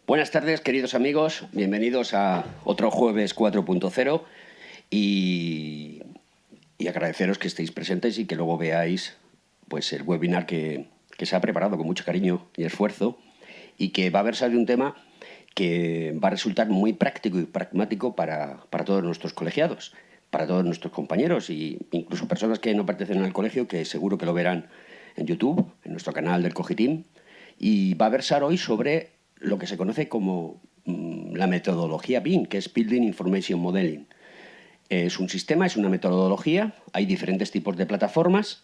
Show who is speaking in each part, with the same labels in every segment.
Speaker 1: Buenas tardes, queridos amigos. Bienvenidos a otro Jueves 4.0 y agradeceros que estéis presentes y que luego veáis pues, el webinar que se ha preparado con mucho cariño y esfuerzo y que va a versar de un tema que va a resultar muy práctico y pragmático para todos nuestros colegiados, para todos nuestros compañeros e incluso personas que no pertenecen al colegio, que seguro que lo verán en YouTube, en nuestro canal del Cogitim. Y va a versar hoy sobre lo que se conoce como la metodología BIM, que es Building Information Modeling. Es un sistema, es una metodología, hay diferentes tipos de plataformas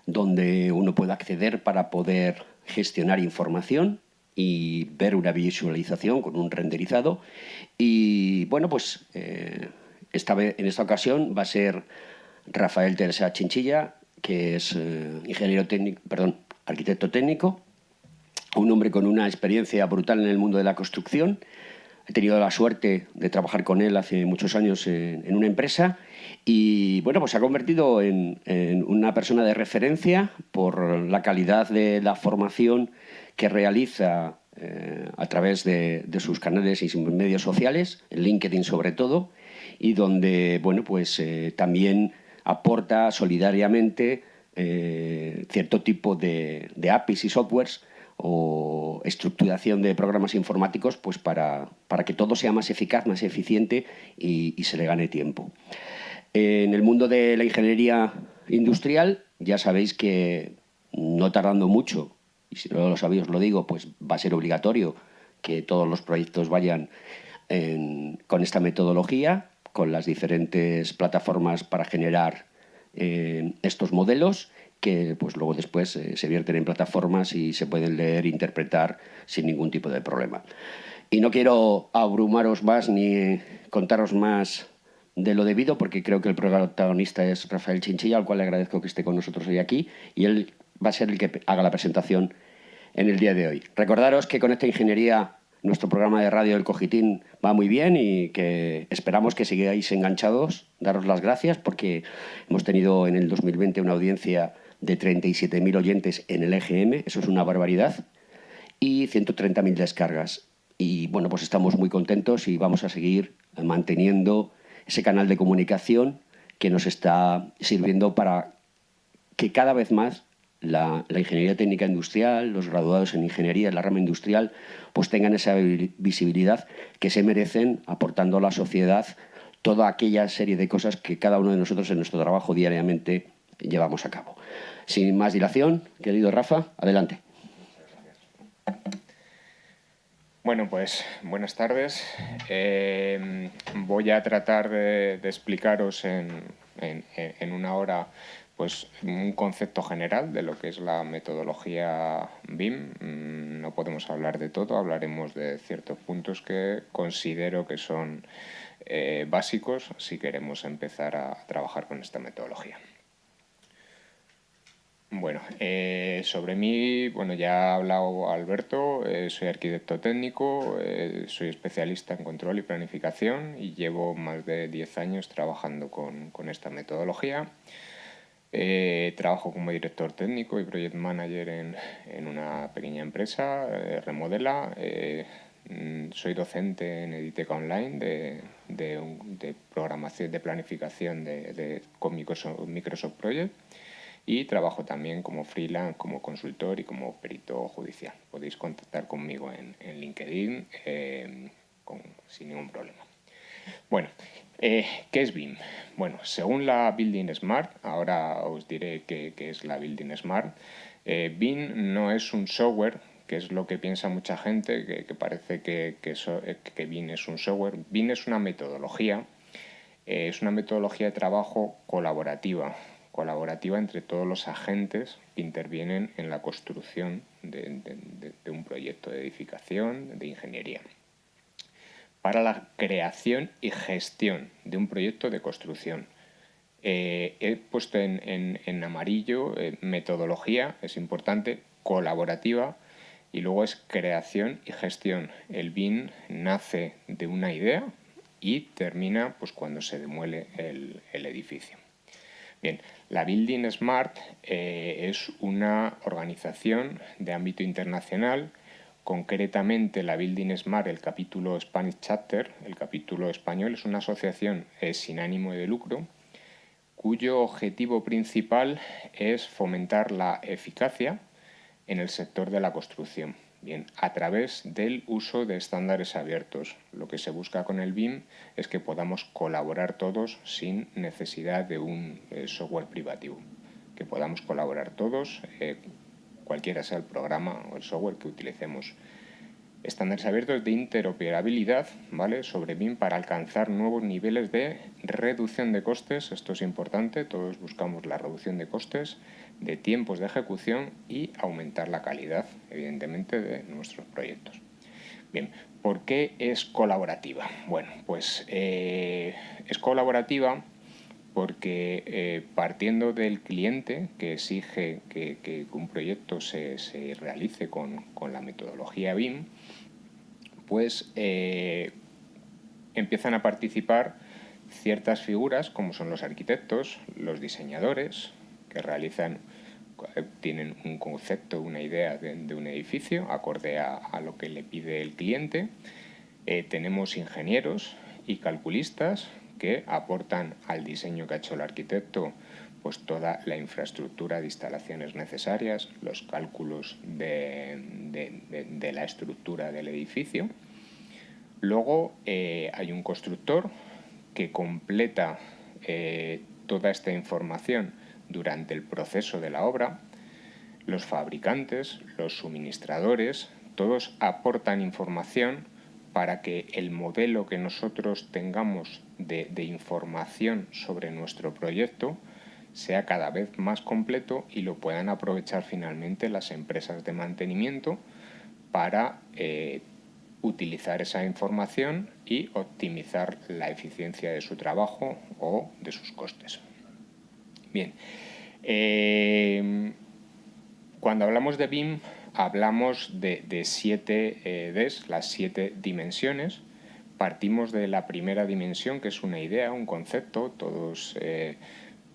Speaker 1: donde uno puede acceder para poder gestionar información y ver una visualización con un renderizado. Y bueno, pues en esta ocasión va a ser Rafael Teresa Chinchilla, que es arquitecto técnico, un hombre con una experiencia brutal en el mundo de la construcción. He tenido la suerte de trabajar con él hace muchos años en una empresa y bueno, pues se ha convertido en una persona de referencia por la calidad de la formación que realiza a través de sus canales y sus medios sociales, en LinkedIn sobre todo, y donde bueno, pues también aporta solidariamente cierto tipo de APIs y softwares o estructuración de programas informáticos pues para que todo sea más eficaz, más eficiente y se le gane tiempo. En el mundo de la ingeniería industrial ya sabéis que no tardando mucho, y si no lo sabéis os lo digo, pues va a ser obligatorio que todos los proyectos vayan con esta metodología, con las diferentes plataformas para generar estos modelos que pues luego después se vierten en plataformas y se pueden leer e interpretar sin ningún tipo de problema. Y no quiero abrumaros más ni contaros más de lo debido, porque creo que el protagonista es Rafael Chinchilla, al cual le agradezco que esté con nosotros hoy aquí, y él va a ser el que haga la presentación en el día de hoy. Recordaros que con esta ingeniería nuestro programa de radio El Cogitín va muy bien y que esperamos que sigáis enganchados. Daros las gracias porque hemos tenido en el 2020 una audiencia de 37.000 oyentes en el EGM, eso es una barbaridad, y 130.000 descargas. Y bueno, pues estamos muy contentos y vamos a seguir manteniendo ese canal de comunicación que nos está sirviendo para que cada vez más la ingeniería técnica industrial, los graduados en ingeniería en la rama industrial, pues tengan esa visibilidad que se merecen, aportando a la sociedad toda aquella serie de cosas que cada uno de nosotros en nuestro trabajo diariamente llevamos a cabo. Sin más dilación, querido Rafa, adelante.
Speaker 2: Bueno, pues buenas tardes. Voy a tratar de explicaros en una hora pues un concepto general de lo que es la metodología BIM. No podemos hablar de todo, hablaremos de ciertos puntos que considero que son básicos si queremos empezar a trabajar con esta metodología. Bueno, sobre mí, bueno, ya ha hablado Alberto, soy arquitecto técnico, soy especialista en control y planificación y llevo más de 10 años trabajando con esta metodología. Trabajo como director técnico y project manager en una pequeña empresa, Remodela. Soy docente en Editeca Online de programación, de planificación con Microsoft Project. Y trabajo también como freelance, como consultor y como perito judicial. Podéis contactar conmigo en LinkedIn sin ningún problema. Bueno, ¿qué es BIM? Bueno, según la Building Smart, ahora os diré qué es la Building Smart, BIM no es un software, que es lo que piensa mucha gente, que parece que BIM es un software. BIM es una metodología de trabajo colaborativa entre todos los agentes que intervienen en la construcción de un proyecto de edificación, de ingeniería, para la creación y gestión de un proyecto de construcción. He puesto en amarillo metodología, es importante, colaborativa, y luego es creación y gestión. El BIM nace de una idea y termina pues cuando se demuele el edificio. Bien, la Building Smart es una organización de ámbito internacional Concretamente, la Building Smart, el capítulo Spanish Chapter, el capítulo español, es una asociación sin ánimo de lucro cuyo objetivo principal es fomentar la eficacia en el sector de la construcción, bien, a través del uso de estándares abiertos. Lo que se busca con el BIM es que podamos colaborar todos sin necesidad de un software privativo, que podamos colaborar todos, cualquiera sea el programa o el software que utilicemos. Estándares abiertos de interoperabilidad, ¿vale?, sobre BIM para alcanzar nuevos niveles de reducción de costes. Esto es importante, todos buscamos la reducción de costes, de tiempos de ejecución y aumentar la calidad, evidentemente, de nuestros proyectos. Bien, ¿por qué es colaborativa? Bueno, pues es colaborativa porque partiendo del cliente, que exige que un proyecto se realice con la metodología BIM, pues empiezan a participar ciertas figuras, como son los arquitectos, los diseñadores, que tienen un concepto, una idea de un edificio acorde a lo que le pide el cliente. Tenemos ingenieros y calculistas que aportan al diseño que ha hecho el arquitecto pues toda la infraestructura de instalaciones necesarias, los cálculos de la estructura del edificio. Luego hay un constructor que completa toda esta información durante el proceso de la obra. Los fabricantes, los suministradores, todos aportan información para que el modelo que nosotros tengamos de información sobre nuestro proyecto sea cada vez más completo y lo puedan aprovechar finalmente las empresas de mantenimiento para utilizar esa información y optimizar la eficiencia de su trabajo o de sus costes. Bien, cuando hablamos de BIM hablamos de 7 Ds, las 7 dimensiones. Partimos de la primera dimensión, que es una idea, un concepto. Todos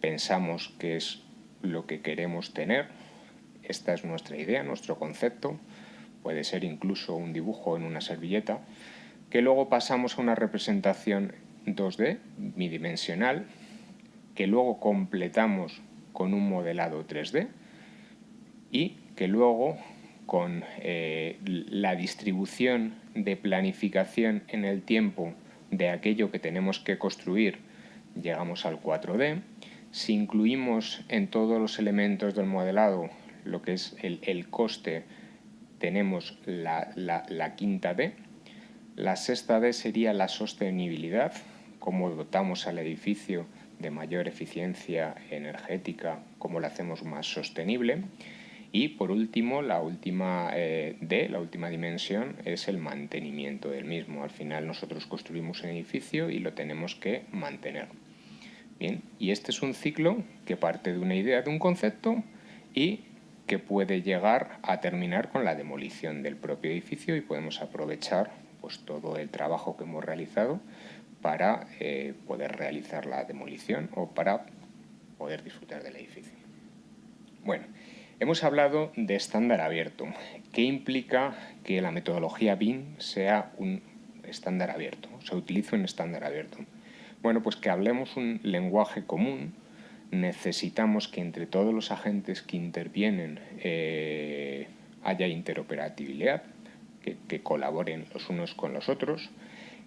Speaker 2: pensamos que es lo que queremos tener. Esta es nuestra idea, nuestro concepto. Puede ser incluso un dibujo en una servilleta, que luego pasamos a una representación 2D, bidimensional, que luego completamos con un modelado 3D y que luego con la distribución de planificación en el tiempo de aquello que tenemos que construir llegamos al 4D. Si incluimos en todos los elementos del modelado lo que es el coste, tenemos la quinta D. La sexta D sería la sostenibilidad, cómo dotamos al edificio de mayor eficiencia energética, cómo lo hacemos más sostenible. Y por último, la última D, la última dimensión, es el mantenimiento del mismo. Al final nosotros construimos un edificio y lo tenemos que mantener. Bien, y este es un ciclo que parte de una idea, de un concepto, y que puede llegar a terminar con la demolición del propio edificio, y podemos aprovechar pues todo el trabajo que hemos realizado para poder realizar la demolición o para poder disfrutar del edificio. Bueno, hemos hablado de estándar abierto. ¿Qué implica que la metodología BIM sea un estándar abierto? Se utiliza un estándar abierto. Bueno, pues que hablemos un lenguaje común. Necesitamos que entre todos los agentes que intervienen haya interoperabilidad, que colaboren los unos con los otros,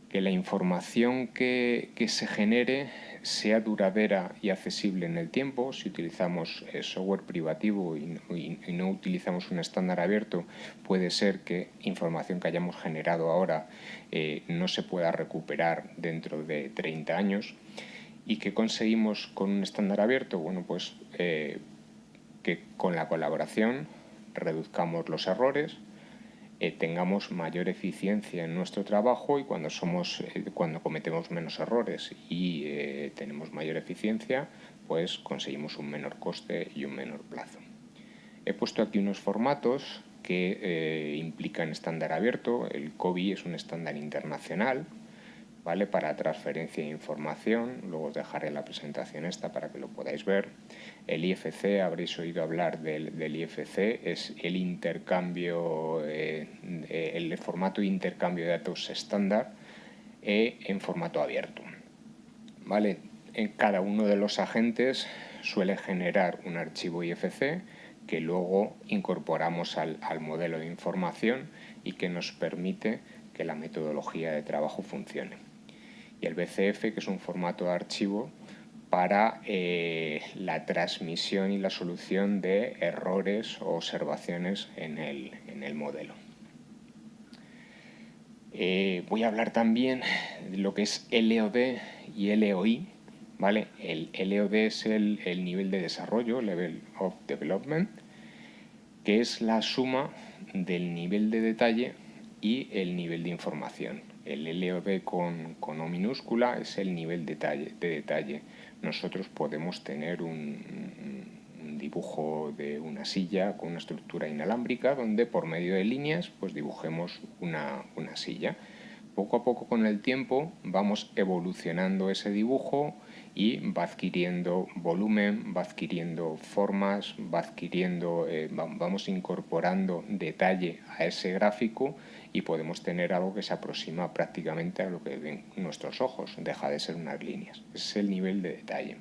Speaker 2: que la información que se genere sea duradera y accesible en el tiempo. Si utilizamos software privativo y no utilizamos un estándar abierto, puede ser que información que hayamos generado ahora no se pueda recuperar dentro de 30 años. ¿Y qué conseguimos con un estándar abierto? Bueno, pues que con la colaboración reduzcamos los errores, tengamos mayor eficiencia en nuestro trabajo, y cuando cometemos menos errores y tenemos mayor eficiencia, pues conseguimos un menor coste y un menor plazo. He puesto aquí unos formatos que implican estándar abierto. El COBie es un estándar internacional ¿vale? Para transferencia de información. Luego os dejaré la presentación esta para que lo podáis ver. El IFC, habréis oído hablar del IFC, es el intercambio, el formato de intercambio de datos estándar en formato abierto, ¿vale? En cada uno de los agentes suele generar un archivo IFC que luego incorporamos al modelo de información y que nos permite que la metodología de trabajo funcione. Y el BCF, que es un formato de archivo para la transmisión y la solución de errores o observaciones en el modelo. Voy a hablar también de lo que es LOD y LOI, ¿vale? El LOD es el nivel de desarrollo, Level of Development, que es la suma del nivel de detalle y el nivel de información. El LOD con O minúscula es el nivel de detalle. Nosotros podemos tener un dibujo de una silla con una estructura inalámbrica donde por medio de líneas pues dibujemos una silla. Poco a poco con el tiempo vamos evolucionando ese dibujo y va adquiriendo volumen, va adquiriendo formas, vamos incorporando detalle a ese gráfico y podemos tener algo que se aproxima prácticamente a lo que ven nuestros ojos, deja de ser unas líneas. Ese es el nivel de detalle.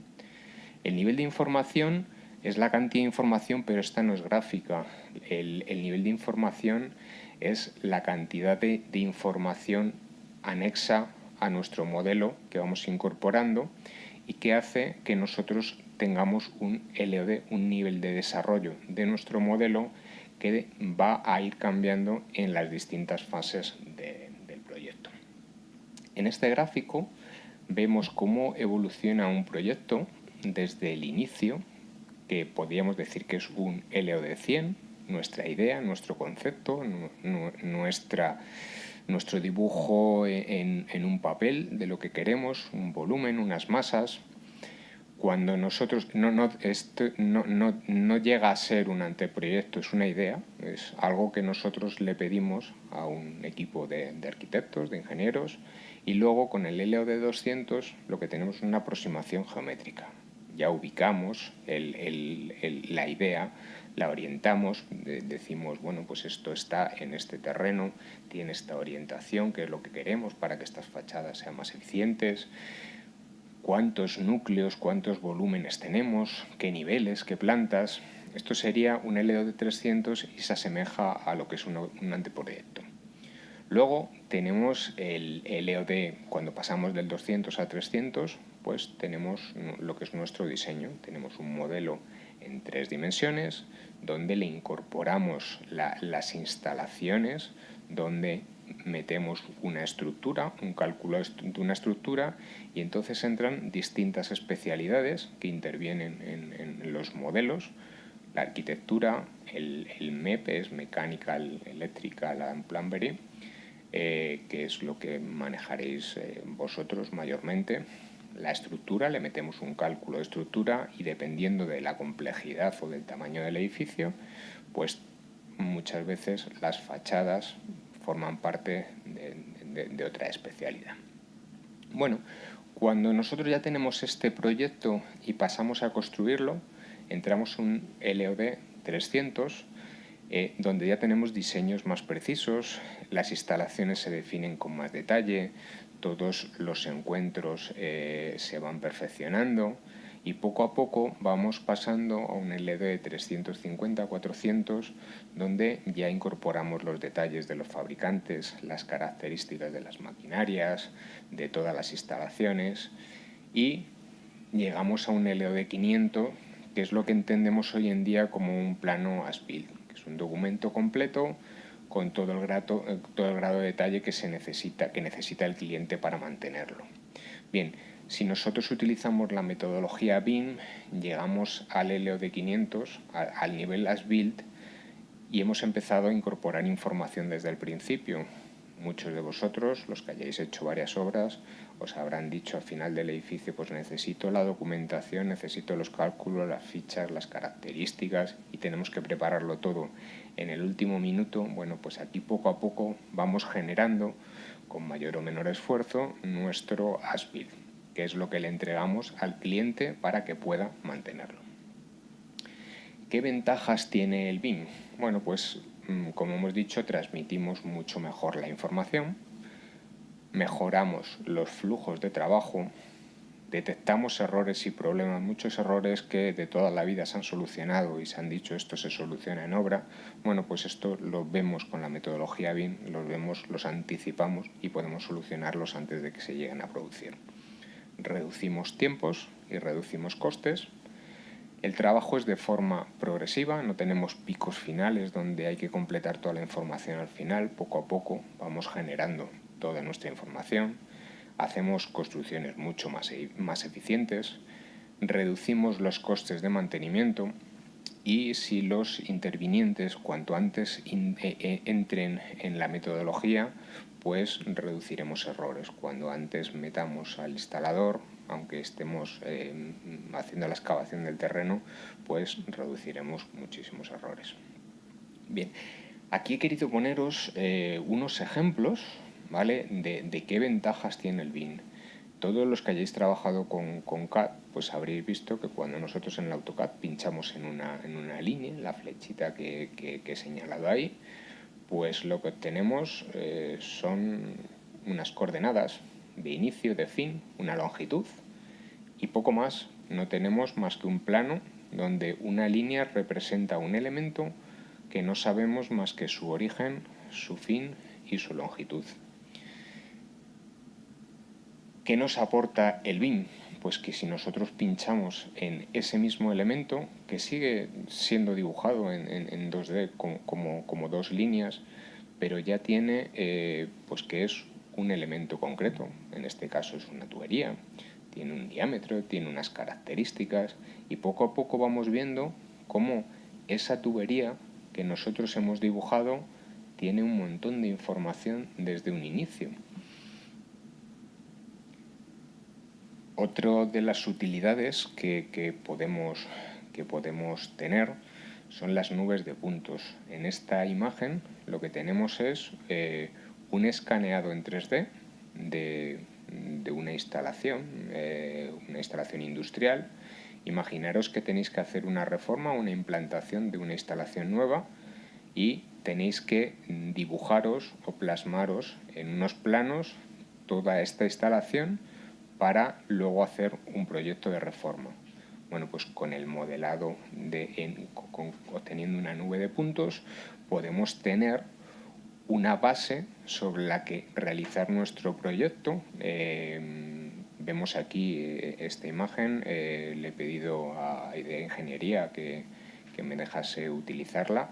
Speaker 2: El nivel de información es la cantidad de información, pero esta no es gráfica. El nivel de información es la cantidad de información anexa a nuestro modelo que vamos incorporando y que hace que nosotros tengamos un LOD, un nivel de desarrollo de nuestro modelo que va a ir cambiando en las distintas fases del proyecto. En este gráfico vemos cómo evoluciona un proyecto desde el inicio, que podríamos decir que es un LOD 100, nuestra idea, nuestro concepto, nuestro dibujo en un papel de lo que queremos, un volumen, unas masas. Cuando nosotros esto no llega a ser un anteproyecto, es una idea, es algo que nosotros le pedimos a un equipo de arquitectos, de ingenieros, y luego con el LOD 200 lo que tenemos es una aproximación geométrica. Ya ubicamos la idea, la orientamos, decimos, bueno, pues esto está en este terreno, tiene esta orientación, que es lo que queremos para que estas fachadas sean más eficientes, cuántos núcleos, cuántos volúmenes tenemos, qué niveles, qué plantas. Esto sería un LOD 300 y se asemeja a lo que es un anteproyecto. Luego tenemos el LOD, cuando pasamos del 200 a 300, pues tenemos lo que es nuestro diseño. Tenemos un modelo en 3 dimensiones donde le incorporamos las instalaciones, donde metemos una estructura, un cálculo de una estructura, y entonces entran distintas especialidades que intervienen en los modelos. La arquitectura, el MEP es Mechanical, Electrical and Plumbing, que es lo que manejaréis vosotros mayormente. La estructura, le metemos un cálculo de estructura y dependiendo de la complejidad o del tamaño del edificio, pues muchas veces las fachadas forman parte de otra especialidad. Bueno, cuando nosotros ya tenemos este proyecto y pasamos a construirlo, entramos en un LOD 300, donde ya tenemos diseños más precisos, las instalaciones se definen con más detalle, todos los encuentros se van perfeccionando y poco a poco vamos pasando a un LOD de 350-400 donde ya incorporamos los detalles de los fabricantes, las características de las maquinarias, de todas las instalaciones y llegamos a un LOD 500 que es lo que entendemos hoy en día como un plano as-built, que es un documento completo con todo el grado de detalle que necesita el cliente para mantenerlo. Bien, si nosotros utilizamos la metodología BIM, llegamos al LOD 500, al nivel as-built, y hemos empezado a incorporar información desde el principio. Muchos de vosotros, los que hayáis hecho varias obras, os habrán dicho al final del edificio, pues necesito la documentación, necesito los cálculos, las fichas, las características y tenemos que prepararlo todo en el último minuto. Bueno, pues aquí poco a poco vamos generando con mayor o menor esfuerzo, nuestro as-built, que es lo que le entregamos al cliente para que pueda mantenerlo. ¿Qué ventajas tiene el BIM? Bueno, pues como hemos dicho, transmitimos mucho mejor la información, mejoramos los flujos de trabajo, detectamos errores y problemas, muchos errores que de toda la vida se han solucionado y se han dicho esto se soluciona en obra. Bueno, pues esto lo vemos con la metodología BIM, los anticipamos y podemos solucionarlos antes de que se lleguen a producir. Reducimos tiempos y reducimos costes. El trabajo es de forma progresiva, no tenemos picos finales donde hay que completar toda la información al final. Poco a poco vamos generando toda nuestra información. Hacemos construcciones mucho más eficientes, reducimos los costes de mantenimiento y si los intervinientes cuanto antes entren en la metodología, pues reduciremos errores. Cuando antes metamos al instalador, aunque estemos haciendo la excavación del terreno, pues reduciremos muchísimos errores. Bien, aquí he querido poneros unos ejemplos, ¿vale?, de qué ventajas tiene el BIM. Todos los que hayáis trabajado con CAD, pues habréis visto que cuando nosotros en el AutoCAD pinchamos en una línea, en la flechita que he señalado ahí, pues lo que obtenemos son unas coordenadas de inicio, de fin, una longitud y poco más. No tenemos más que un plano donde una línea representa un elemento que no sabemos más que su origen, su fin y su longitud. ¿Qué nos aporta el BIM? Pues que si nosotros pinchamos en ese mismo elemento, que sigue siendo dibujado en 2D como dos líneas, pero ya tiene pues que es un elemento concreto, en este caso es una tubería, tiene un diámetro, tiene unas características y poco a poco vamos viendo cómo esa tubería que nosotros hemos dibujado tiene un montón de información desde un inicio. Otra de las utilidades que podemos tener son las nubes de puntos. En esta imagen lo que tenemos es un escaneado en 3D de una instalación industrial. Imaginaros que tenéis que hacer una reforma, una implantación de una instalación nueva y tenéis que dibujaros o plasmaros en unos planos toda esta instalación para luego hacer un proyecto de reforma. Bueno, pues con el modelado, obteniendo una nube de puntos, podemos tener una base sobre la que realizar nuestro proyecto. Vemos aquí esta imagen, le he pedido a Idea Ingeniería que me dejase utilizarla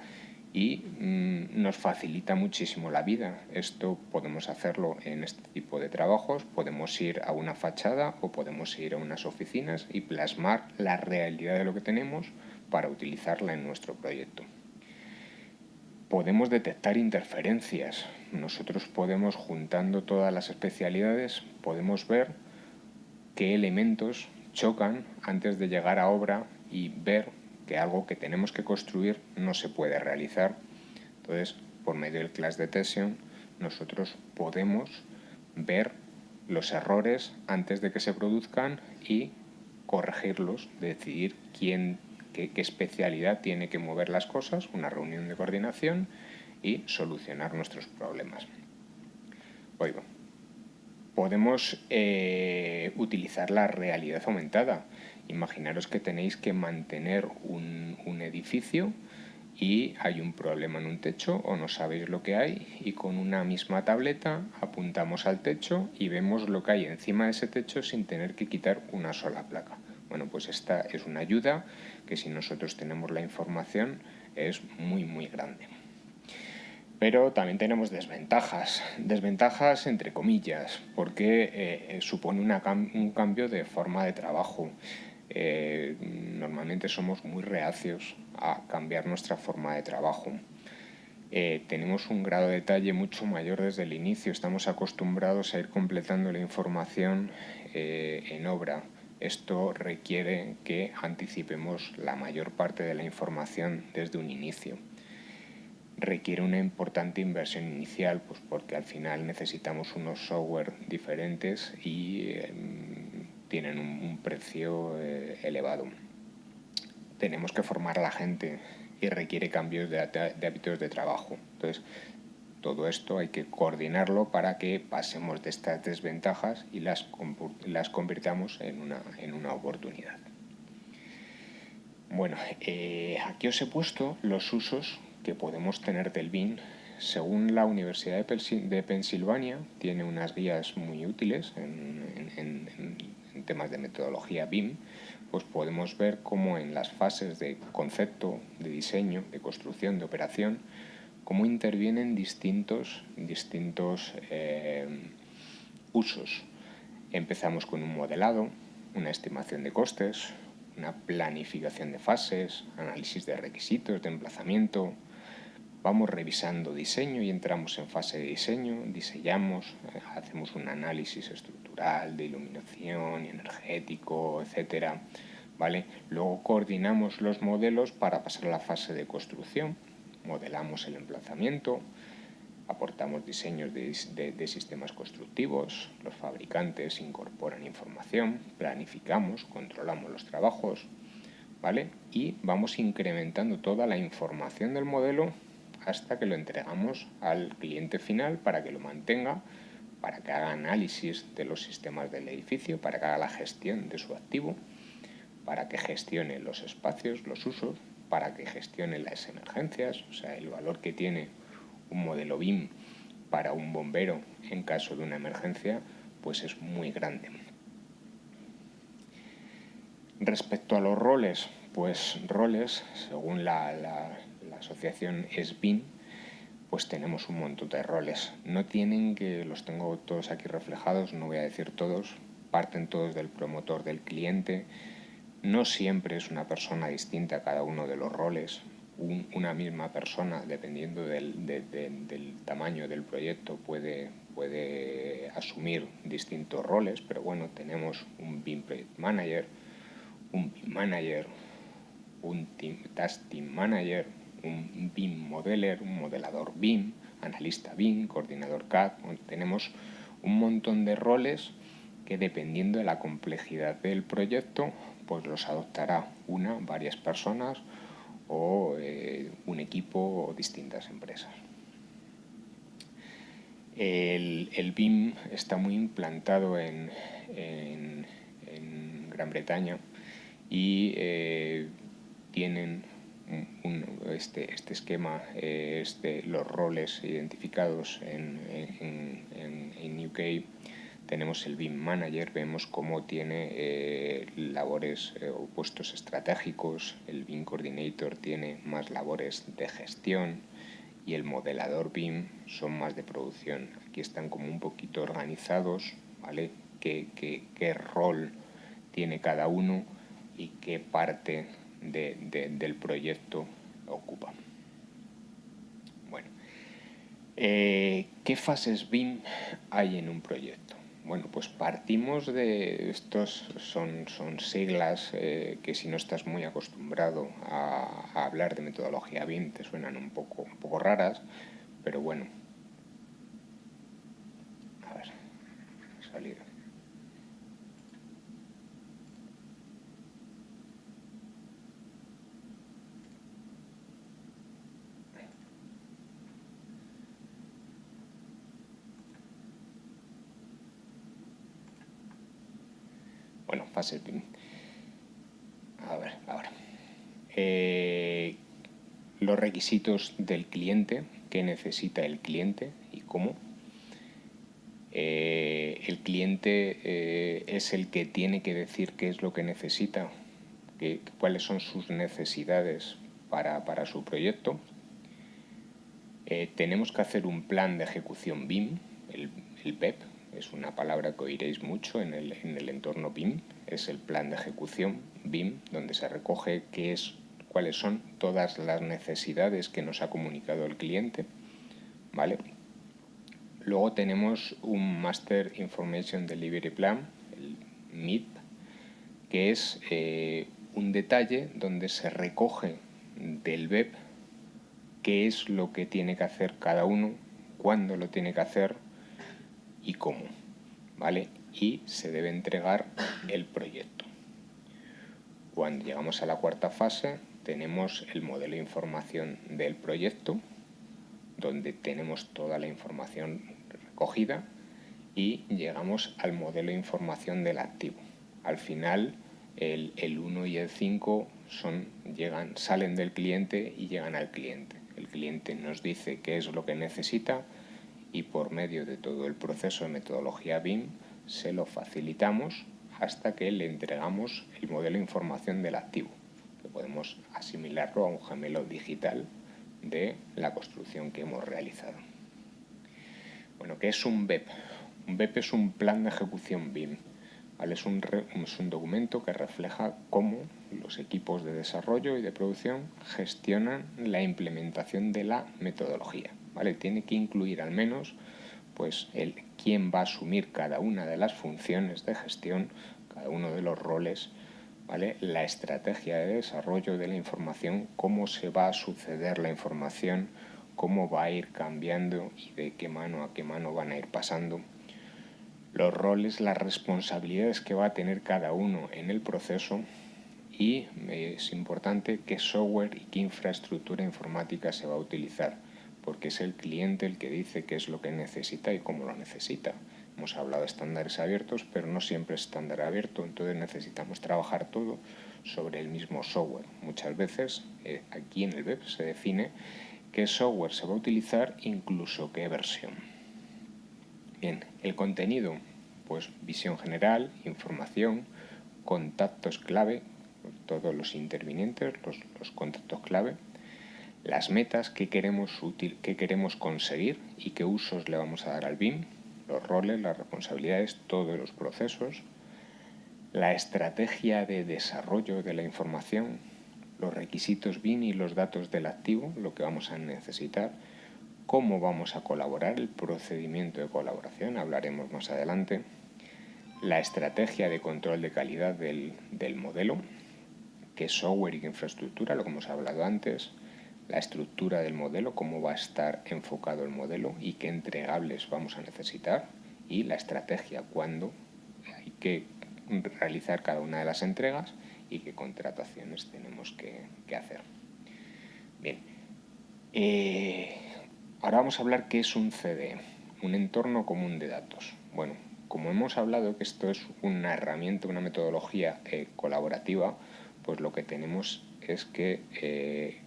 Speaker 2: y nos facilita muchísimo la vida. Esto podemos hacerlo en este tipo de trabajos, podemos ir a una fachada o podemos ir a unas oficinas y plasmar la realidad de lo que tenemos para utilizarla en nuestro proyecto. Podemos detectar interferencias. Nosotros podemos, juntando todas las especialidades, podemos ver qué elementos chocan antes de llegar a obra y ver que algo que tenemos que construir no se puede realizar. Entonces, por medio del Clash Detection, nosotros podemos ver los errores antes de que se produzcan y corregirlos, decidir qué especialidad tiene que mover las cosas, una reunión de coordinación y solucionar nuestros problemas. Oigo, podemos utilizar la realidad aumentada. Imaginaros que tenéis que mantener un edificio y hay un problema en un techo o no sabéis lo que hay y con una misma tableta apuntamos al techo y vemos lo que hay encima de ese techo sin tener que quitar una sola placa. Bueno, pues esta es una ayuda que si nosotros tenemos la información es muy, muy grande. Pero también tenemos desventajas entre comillas, porque supone un cambio de forma de trabajo. Normalmente somos muy reacios a cambiar nuestra forma de trabajo. Tenemos un grado de detalle mucho mayor desde el inicio, estamos acostumbrados a ir completando la información en obra. Esto requiere que anticipemos la mayor parte de la información desde un inicio. requiere una importante inversión inicial, pues porque al final necesitamos unos software diferentes y tienen un precio elevado. Tenemos que formar a la gente y requiere cambios de hábitos de trabajo. Entonces, todo esto hay que coordinarlo para que pasemos de estas desventajas y las convirtamos en una oportunidad. Bueno, aquí os he puesto los usos que podemos tener del BIM. Según la Universidad de Pensilvania, tiene unas guías muy útiles en temas de metodología BIM. Pues podemos ver cómo en las fases de concepto, de diseño, de construcción, de operación, cómo intervienen distintos usos. Empezamos con un modelado, una estimación de costes, una planificación de fases, análisis de requisitos, de emplazamiento. Vamos revisando diseño y entramos en fase de diseño, diseñamos, hacemos un análisis estructural de iluminación y energético, etcétera, ¿vale? Luego coordinamos los modelos para pasar a la fase de construcción, modelamos el emplazamiento, aportamos diseños de sistemas constructivos, los fabricantes incorporan información, planificamos, controlamos los trabajos, ¿vale? Y vamos incrementando toda la información del modelo hasta que lo entregamos al cliente final para que lo mantenga, para que haga análisis de los sistemas del edificio, para que haga la gestión de su activo, para que gestione los espacios, los usos, para que gestione las emergencias, o sea, el valor que tiene un modelo BIM para un bombero en caso de una emergencia, pues es muy grande. Respecto a los roles, pues roles, según la asociación SBIM, pues tenemos un montón de roles. No tienen que, los tengo todos aquí reflejados, no voy a decir todos, parten todos del promotor del cliente. No siempre es una persona distinta a cada uno de los roles. Una misma persona, dependiendo del tamaño del proyecto, puede asumir distintos roles, pero bueno, tenemos un BIM Project Manager, un BIM Manager, un Task Team Manager, un BIM Modeler, un modelador BIM, analista BIM, coordinador CAD. Tenemos un montón de roles que, dependiendo de la complejidad del proyecto, pues los adoptará varias personas o un equipo o distintas empresas. El BIM está muy implantado en Gran Bretaña y tienen este esquema, los roles identificados en UK. Tenemos el BIM Manager, vemos cómo tiene labores o puestos estratégicos, el BIM Coordinator tiene más labores de gestión y el modelador BIM son más de producción. Aquí están como un poquito organizados, ¿vale? ¿Qué rol tiene cada uno y qué parte del proyecto ocupa? Bueno, ¿qué fases BIM hay en un proyecto? Bueno, pues partimos de estos, son siglas que, si no estás muy acostumbrado a hablar de metodología BIM, te suenan un poco raras, pero bueno. A ver, salir. Bueno, fases BIM. A ver, ahora. Los requisitos del cliente, qué necesita el cliente y cómo. El cliente es el que tiene que decir qué es lo que necesita, cuáles son sus necesidades para su proyecto. Tenemos que hacer un plan de ejecución BIM, el PEP, es una palabra que oiréis mucho en el entorno BIM, es el plan de ejecución BIM, donde se recoge cuáles son todas las necesidades que nos ha comunicado el cliente, ¿vale? Luego tenemos un Master Information Delivery Plan, el MIP, que es un detalle donde se recoge del BEP qué es lo que tiene que hacer cada uno, cuándo lo tiene que hacer y cómo, ¿vale? Y se debe entregar el proyecto. Cuando llegamos a la cuarta fase, tenemos el modelo de información del proyecto, donde tenemos toda la información recogida, y llegamos al modelo de información del activo. Al final, el 1 y el 5 salen del cliente y llegan al cliente. El cliente nos dice qué es lo que necesita y por medio de todo el proceso de metodología BIM se lo facilitamos hasta que le entregamos el modelo de información del activo, que podemos asimilarlo a un gemelo digital de la construcción que hemos realizado. Bueno, ¿qué es un BEP? Un BEP es un plan de ejecución BIM. ¿Vale? Es un documento que refleja cómo los equipos de desarrollo y de producción gestionan la implementación de la metodología. ¿Vale? Tiene que incluir al menos pues, quién va a asumir cada una de las funciones de gestión, cada uno de los roles, ¿vale? La estrategia de desarrollo de la información, cómo se va a suceder la información, cómo va a ir cambiando y de qué mano a qué mano van a ir pasando, los roles, las responsabilidades que va a tener cada uno en el proceso y es importante qué software y qué infraestructura informática se va a utilizar, porque es el cliente el que dice qué es lo que necesita y cómo lo necesita. Hemos hablado de estándares abiertos, pero no siempre es estándar abierto, entonces necesitamos trabajar todo sobre el mismo software. Muchas veces aquí en el web se define qué software se va a utilizar, incluso qué versión. Bien, el contenido, pues visión general, información, contactos clave, todos los intervinientes, los contactos clave, las metas que queremos conseguir y qué usos le vamos a dar al BIM, los roles, las responsabilidades, todos los procesos, la estrategia de desarrollo de la información, los requisitos BIM y los datos del activo, lo que vamos a necesitar, cómo vamos a colaborar, el procedimiento de colaboración, hablaremos más adelante, la estrategia de control de calidad del modelo, qué software y qué infraestructura, lo que hemos hablado antes, la estructura del modelo, cómo va a estar enfocado el modelo y qué entregables vamos a necesitar, y la estrategia, cuándo hay que realizar cada una de las entregas y qué contrataciones tenemos que hacer. Bien, ahora vamos a hablar qué es un CDE, un entorno común de datos. Bueno, como hemos hablado que esto es una herramienta, una metodología colaborativa, pues lo que tenemos es que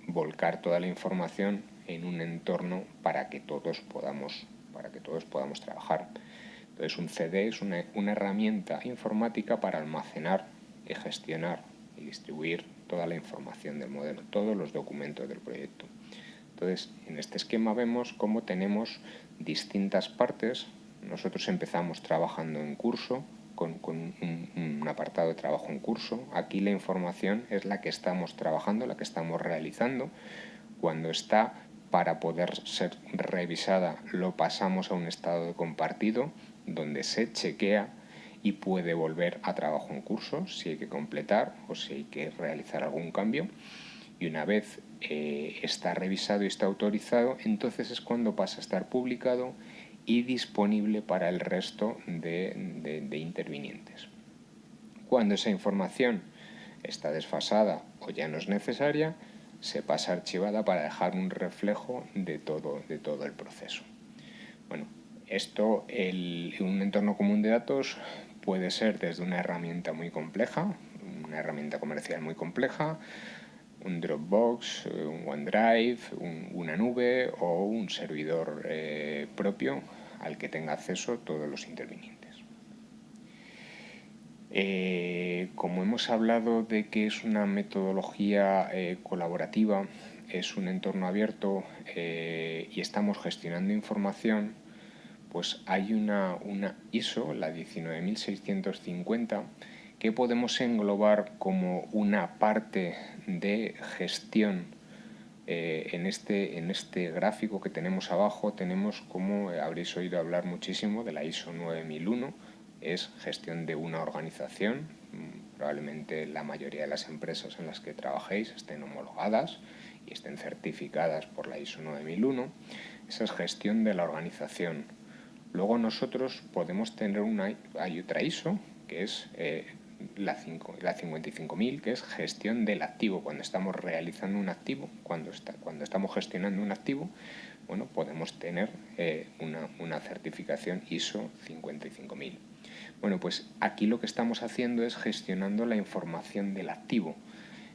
Speaker 2: volcar toda la información en un entorno para que todos podamos trabajar. Entonces un CD es una herramienta informática para almacenar y gestionar y distribuir toda la información del modelo, todos los documentos del proyecto. Entonces, en este esquema vemos cómo tenemos distintas partes. Nosotros empezamos trabajando en curso, con un apartado de trabajo en curso. Aquí la información es la que estamos trabajando, la que estamos realizando. Cuando está para poder ser revisada, lo pasamos a un estado de compartido, donde se chequea y puede volver a trabajo en curso si hay que completar o si hay que realizar algún cambio. Y una vez está revisado y está autorizado, entonces es cuando pasa a estar publicado y disponible para el resto de intervinientes. Cuando esa información está desfasada o ya no es necesaria, se pasa archivada para dejar un reflejo de todo el proceso. Bueno, un entorno común de datos puede ser desde una herramienta muy compleja, una herramienta comercial muy compleja, un Dropbox, un OneDrive, una nube o un servidor propio al que tenga acceso todos los intervinientes. Como hemos hablado de que es una metodología colaborativa, es un entorno abierto y estamos gestionando información, pues hay una ISO, la 19650, que podemos englobar como una parte de gestión. En este gráfico que tenemos abajo tenemos, como habréis oído hablar muchísimo, de la ISO 9001, es gestión de una organización. Probablemente la mayoría de las empresas en las que trabajéis estén homologadas y estén certificadas por la ISO 9001, esa es gestión de la organización. Luego nosotros podemos tener hay otra ISO, que es la 55.000, que es gestión del activo. Cuando estamos realizando un activo, cuando estamos gestionando un activo, bueno, podemos tener una certificación ISO 55.000. Bueno, pues aquí lo que estamos haciendo es gestionando la información del activo.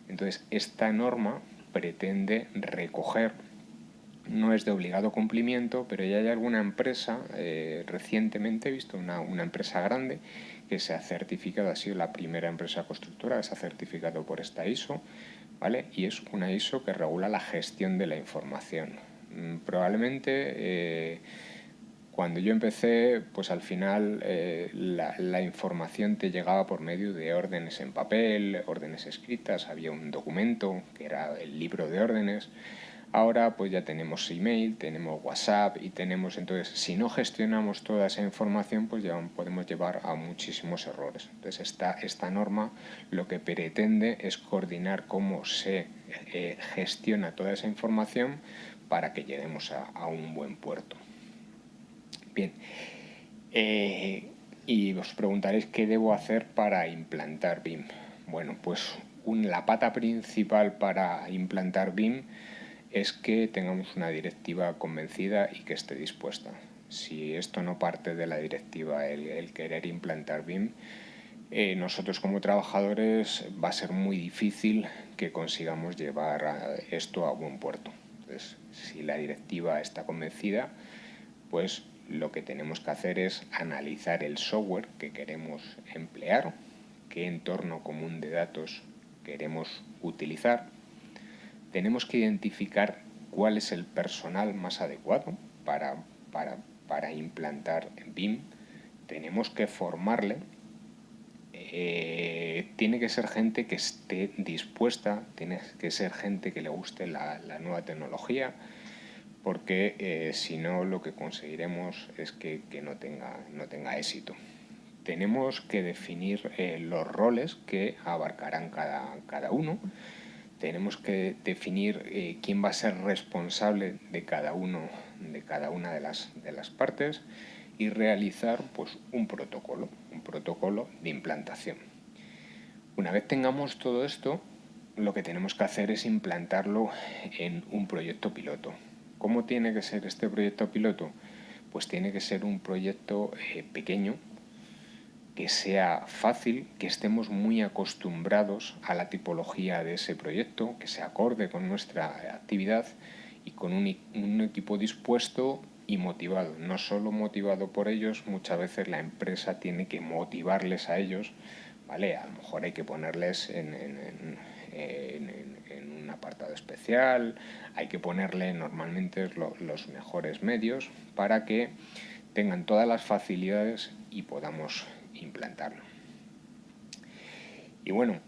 Speaker 2: Entonces, esta norma pretende recoger, no es de obligado cumplimiento, pero ya hay alguna empresa, recientemente he visto una empresa grande que se ha certificado, ha sido la primera empresa constructora que se ha certificado por esta ISO, ¿vale? Y es una ISO que regula la gestión de la información. Probablemente cuando yo empecé, pues al final la información te llegaba por medio de órdenes en papel, órdenes escritas, había un documento que era el libro de órdenes. Ahora pues ya tenemos email, tenemos WhatsApp y tenemos, entonces si no gestionamos toda esa información pues ya podemos llevar a muchísimos errores. Entonces esta norma lo que pretende es coordinar cómo se gestiona toda esa información para que lleguemos a un buen puerto. Bien, y os preguntaréis qué debo hacer para implantar BIM. Bueno, pues la pata principal para implantar BIM es que tengamos una directiva convencida y que esté dispuesta. Si esto no parte de la directiva, el querer implantar BIM, nosotros como trabajadores va a ser muy difícil que consigamos llevar esto a buen puerto. Entonces, si la directiva está convencida, pues lo que tenemos que hacer es analizar el software que queremos emplear, qué entorno común de datos queremos utilizar. Tenemos que identificar cuál es el personal más adecuado para implantar BIM. Tenemos que formarle. Tiene que ser gente que esté dispuesta, tiene que ser gente que le guste la nueva tecnología, porque si no lo que conseguiremos es que no tenga éxito. Tenemos que definir los roles que abarcarán cada uno. Tenemos que definir quién va a ser responsable de cada una de las partes y realizar pues un protocolo de implantación. Una vez tengamos todo esto, lo que tenemos que hacer es implantarlo en un proyecto piloto. ¿Cómo tiene que ser este proyecto piloto? Pues tiene que ser un proyecto pequeño, que sea fácil, que estemos muy acostumbrados a la tipología de ese proyecto, que se acorde con nuestra actividad y con un equipo dispuesto y motivado. No solo motivado por ellos, muchas veces la empresa tiene que motivarles a ellos, ¿vale? A lo mejor hay que ponerles en un apartado especial, hay que ponerle normalmente los mejores medios para que tengan todas las facilidades y podamos implantarlo. Y bueno,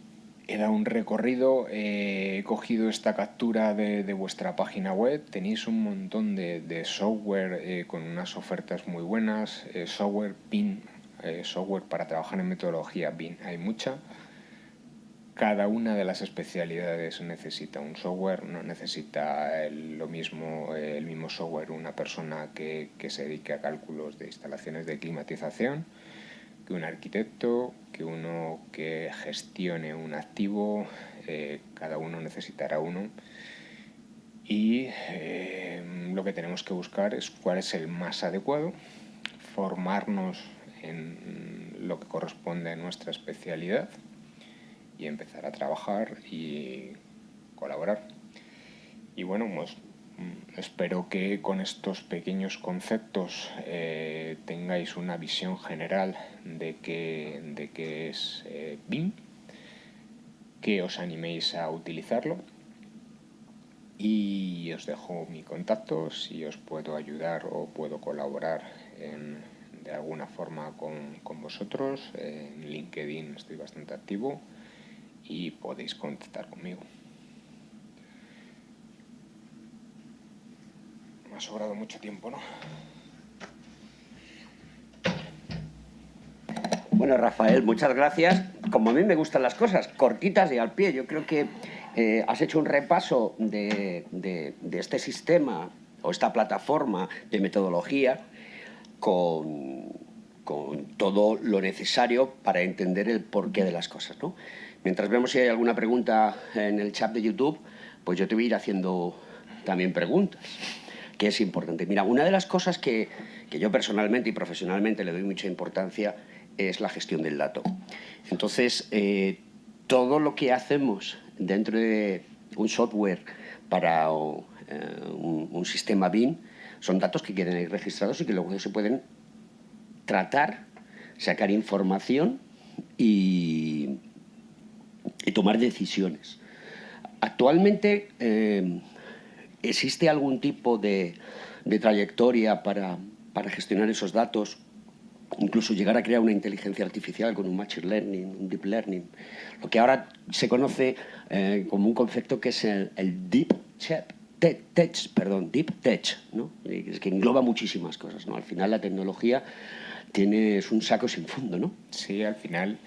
Speaker 2: he dado un recorrido, he cogido esta captura de vuestra página web, tenéis un montón de software con unas ofertas muy buenas, software BIM, software para trabajar en metodología BIM, hay mucha. Cada una de las especialidades necesita un software, no necesita el mismo software una persona que se dedique a cálculos de instalaciones de climatización, que un arquitecto, que uno que gestione un activo, cada uno necesitará uno. Y lo que tenemos que buscar es cuál es el más adecuado, formarnos en lo que corresponde a nuestra especialidad y empezar a trabajar y colaborar. Y bueno, pues espero que con estos pequeños conceptos tengáis una visión general de qué es BIM, que os animéis a utilizarlo, y os dejo mi contacto si os puedo ayudar o puedo colaborar de alguna forma con vosotros. En LinkedIn estoy bastante activo y podéis contactar conmigo. Me ha sobrado mucho tiempo, ¿no?
Speaker 1: Bueno, Rafael, muchas gracias. Como a mí me gustan las cosas, cortitas y al pie. Yo creo que has hecho un repaso de este sistema o esta plataforma de metodología con todo lo necesario para entender el porqué de las cosas, ¿no? Mientras vemos si hay alguna pregunta en el chat de YouTube, pues yo te voy a ir haciendo también preguntas, que es importante. Mira, una de las cosas que yo personalmente y profesionalmente le doy mucha importancia es la gestión del dato. Entonces, todo lo que hacemos dentro de un software para un sistema BIM son datos que queden ahí registrados y que luego se pueden tratar, sacar información y tomar decisiones. Actualmente, ¿existe algún tipo de trayectoria para gestionar esos datos? Incluso llegar a crear una inteligencia artificial con un machine learning, un deep learning, lo que ahora se conoce como un concepto que es el deep tech, ¿no? Es que engloba muchísimas cosas, ¿no? Al final la tecnología es un saco sin fondo, ¿no?
Speaker 2: Sí, al final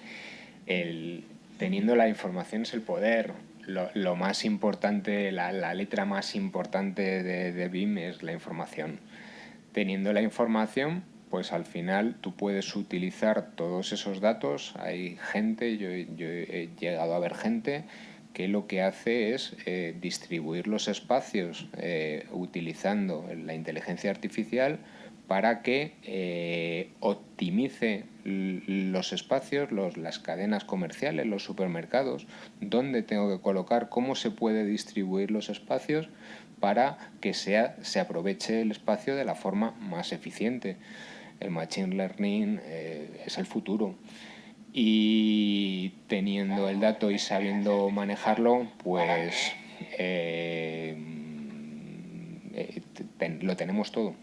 Speaker 2: teniendo la información es el poder. Lo más importante, la letra más importante de BIM es la información. Teniendo la información, pues al final tú puedes utilizar todos esos datos. Hay gente, yo he llegado a ver gente que lo que hace es distribuir los espacios utilizando la inteligencia artificial para que optimice los espacios, las cadenas comerciales, los supermercados, dónde tengo que colocar, cómo se puede distribuir los espacios para que se aproveche el espacio de la forma más eficiente. El Machine Learning es el futuro. Y teniendo el dato y sabiendo manejarlo, pues lo tenemos todo.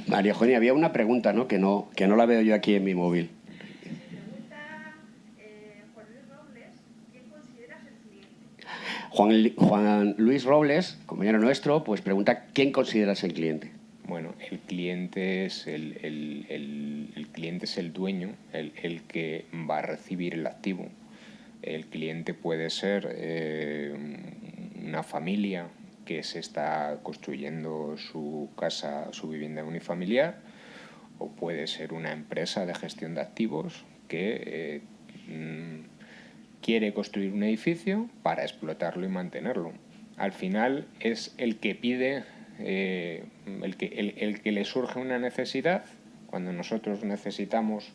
Speaker 1: María Eugenia, había una pregunta, ¿no? Que no la veo yo aquí en mi móvil.
Speaker 3: Pregunta Juan Luis Robles, ¿quién consideras el cliente?
Speaker 1: Juan Luis Robles, compañero nuestro, pues pregunta ¿quién consideras el cliente?
Speaker 2: Bueno, el cliente es el cliente es el dueño, el que va a recibir el activo. El cliente puede ser una familia que se está construyendo su casa, su vivienda unifamiliar, o puede ser una empresa de gestión de activos que quiere construir un edificio para explotarlo y mantenerlo. Al final es el que pide, el que le surge una necesidad. Cuando nosotros necesitamos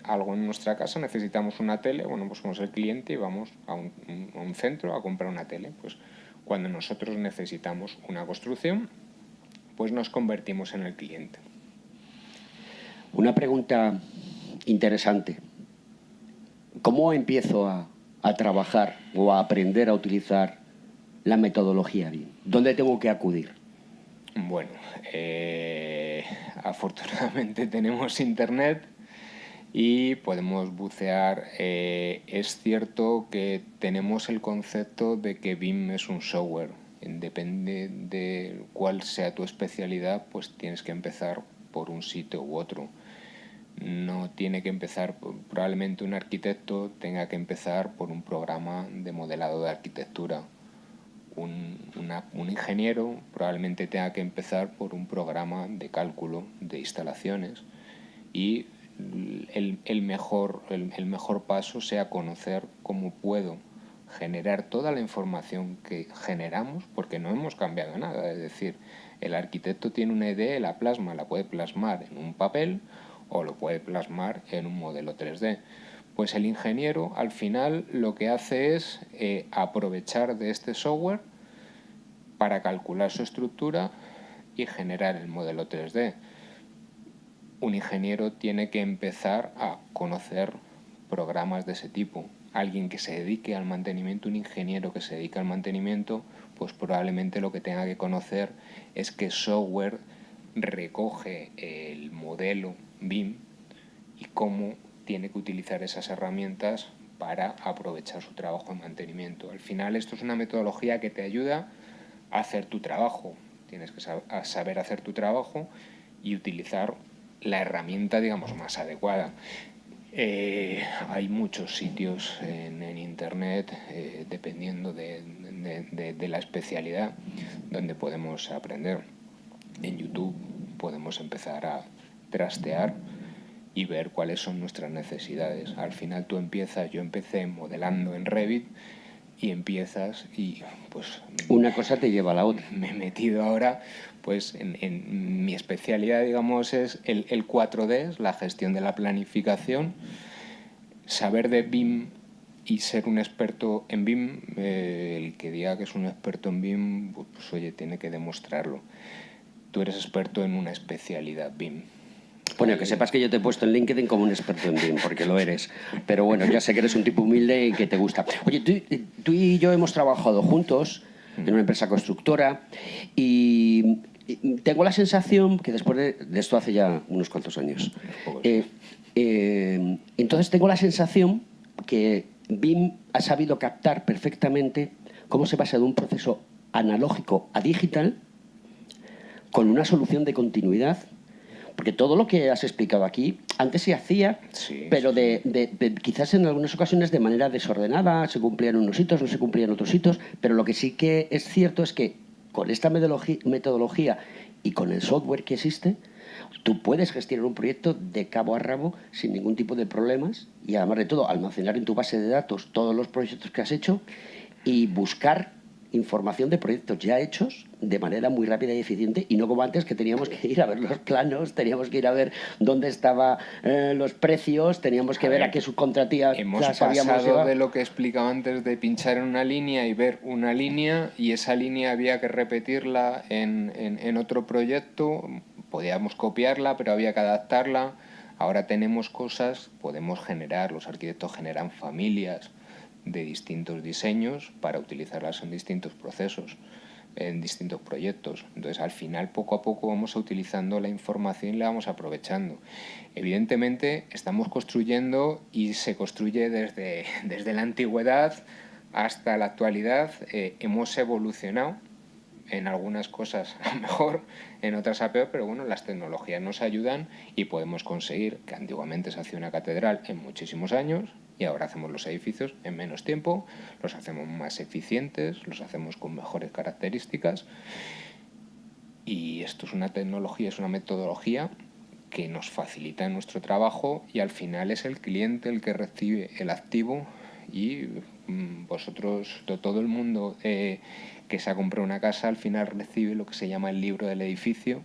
Speaker 2: algo en nuestra casa, necesitamos una tele, bueno, pues somos el cliente y vamos a un centro a comprar una tele. Pues cuando nosotros necesitamos una construcción, pues nos convertimos en el cliente.
Speaker 1: Una pregunta interesante. ¿Cómo empiezo a trabajar o a aprender a utilizar la metodología BIM? ¿Dónde tengo que acudir?
Speaker 2: Bueno, afortunadamente tenemos internet y podemos bucear. Es cierto que tenemos el concepto de que BIM es un software. Depende de cuál sea tu especialidad, pues tienes que empezar por un sitio u otro. No tiene que empezar, probablemente un arquitecto tenga que empezar por un programa de modelado de arquitectura. Un ingeniero probablemente tenga que empezar por un programa de cálculo de instalaciones, y el mejor paso sea conocer cómo puedo generar toda la información que generamos, porque no hemos cambiado nada. Es decir, el arquitecto tiene una idea, la puede plasmar en un papel o lo puede plasmar en un modelo 3D. Pues el ingeniero al final lo que hace es aprovechar de este software para calcular su estructura y generar el modelo 3D. Un ingeniero tiene que empezar a conocer programas de ese tipo. Alguien que se dedique al mantenimiento, un ingeniero que se dedica al mantenimiento, pues probablemente lo que tenga que conocer es qué software recoge el modelo BIM y cómo tiene que utilizar esas herramientas para aprovechar su trabajo en mantenimiento. Al final esto es una metodología que te ayuda a hacer tu trabajo. Tienes que saber hacer tu trabajo y utilizar la herramienta, digamos, más adecuada. Hay muchos sitios en Internet, dependiendo de la especialidad, donde podemos aprender. En YouTube podemos empezar a trastear y ver cuáles son nuestras necesidades. Al final yo empecé modelando en Revit y empiezas y pues...
Speaker 1: Una cosa te lleva a la otra.
Speaker 2: Me he metido ahora, pues en mi especialidad, digamos, es el 4D, la gestión de la planificación. Saber de BIM y ser un experto en BIM, el que diga que es un experto en BIM, pues oye, tiene que demostrarlo. Tú eres experto en una especialidad BIM.
Speaker 1: Bueno, que sepas que yo te he puesto en LinkedIn como un experto en BIM, porque lo eres. Pero bueno, ya sé que eres un tipo humilde y que te gusta. Oye, tú y yo hemos trabajado juntos en una empresa constructora y tengo la sensación que después de esto hace ya unos cuantos años. Entonces tengo la sensación que BIM ha sabido captar perfectamente cómo se pasa de un proceso analógico a digital con una solución de continuidad. Porque todo lo que has explicado aquí antes se hacía, sí, pero quizás en algunas ocasiones de manera desordenada, se cumplían unos hitos, no se cumplían otros hitos, pero lo que sí que es cierto es que con esta metodología y con el software que existe, tú puedes gestionar un proyecto de cabo a rabo sin ningún tipo de problemas y además de todo almacenar en tu base de datos todos los proyectos que has hecho y buscar información de proyectos ya hechos de manera muy rápida y eficiente, y no como antes, que teníamos que ir a ver los planos, teníamos que ir a ver dónde estaban los precios, teníamos que ver a qué subcontratía
Speaker 2: hemos pasado de lo que explicaba antes, de pinchar en una línea y ver una línea, y esa línea había que repetirla en otro proyecto. Podíamos copiarla, pero había que adaptarla. Ahora tenemos cosas, podemos generar, los arquitectos generan familias de distintos diseños para utilizarlas en distintos procesos, en distintos proyectos. Entonces, al final, poco a poco vamos utilizando la información y la vamos aprovechando. Evidentemente, estamos construyendo y se construye desde la antigüedad hasta la actualidad. Hemos evolucionado en algunas cosas a mejor, en otras a peor, pero bueno, las tecnologías nos ayudan y podemos conseguir que antiguamente se hacía una catedral en muchísimos años y ahora hacemos los edificios en menos tiempo, los hacemos más eficientes, los hacemos con mejores características, y esto es una tecnología, es una metodología que nos facilita nuestro trabajo, y al final es el cliente el que recibe el activo, y vosotros, todo el mundo que se ha comprado una casa, al final recibe lo que se llama el libro del edificio.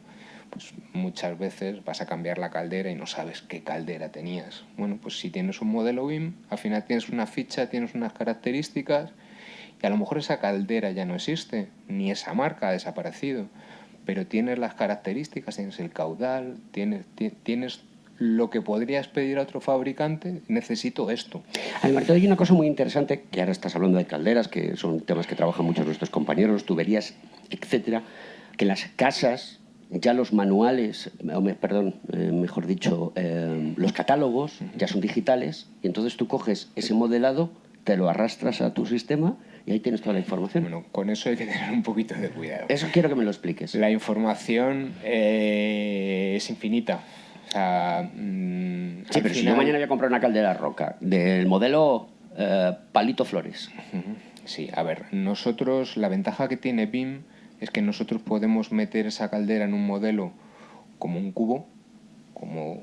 Speaker 2: Pues muchas veces vas a cambiar la caldera y no sabes qué caldera tenías. Bueno, pues si tienes un modelo BIM, al final tienes una ficha, tienes unas características, y a lo mejor esa caldera ya no existe, ni esa marca ha desaparecido, pero tienes las características, tienes el caudal, tienes lo que podrías pedir a otro fabricante. Necesito esto.
Speaker 1: Además, hay una cosa muy interesante, que ahora estás hablando de calderas, que son temas que trabajan muchos nuestros compañeros, tuberías, etcétera, que las casas, ya los manuales, mejor dicho, los catálogos ya son digitales, y entonces tú coges ese modelado, te lo arrastras a tu sistema y ahí tienes toda la información.
Speaker 2: Bueno, con eso hay que tener un poquito de cuidado.
Speaker 1: Eso quiero que me lo expliques.
Speaker 2: La información es infinita. O sea,
Speaker 1: sí, pero si yo mañana voy a comprar una caldera roca del modelo Palito Flores.
Speaker 2: Sí, a ver, nosotros, la ventaja que tiene BIM es que nosotros podemos meter esa caldera en un modelo como un cubo, como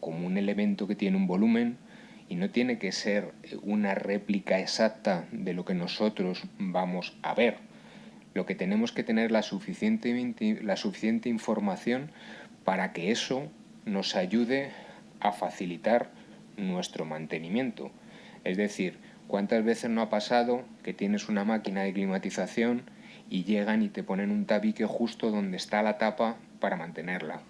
Speaker 2: un elemento que tiene un volumen, y no tiene que ser una réplica exacta de lo que nosotros vamos a ver. Lo que tenemos que tener la suficiente información para que eso nos ayude a facilitar nuestro mantenimiento. Es decir, ¿cuántas veces no ha pasado que tienes una máquina de climatización y llegan y te ponen un tabique justo donde está la tapa para mantenerla?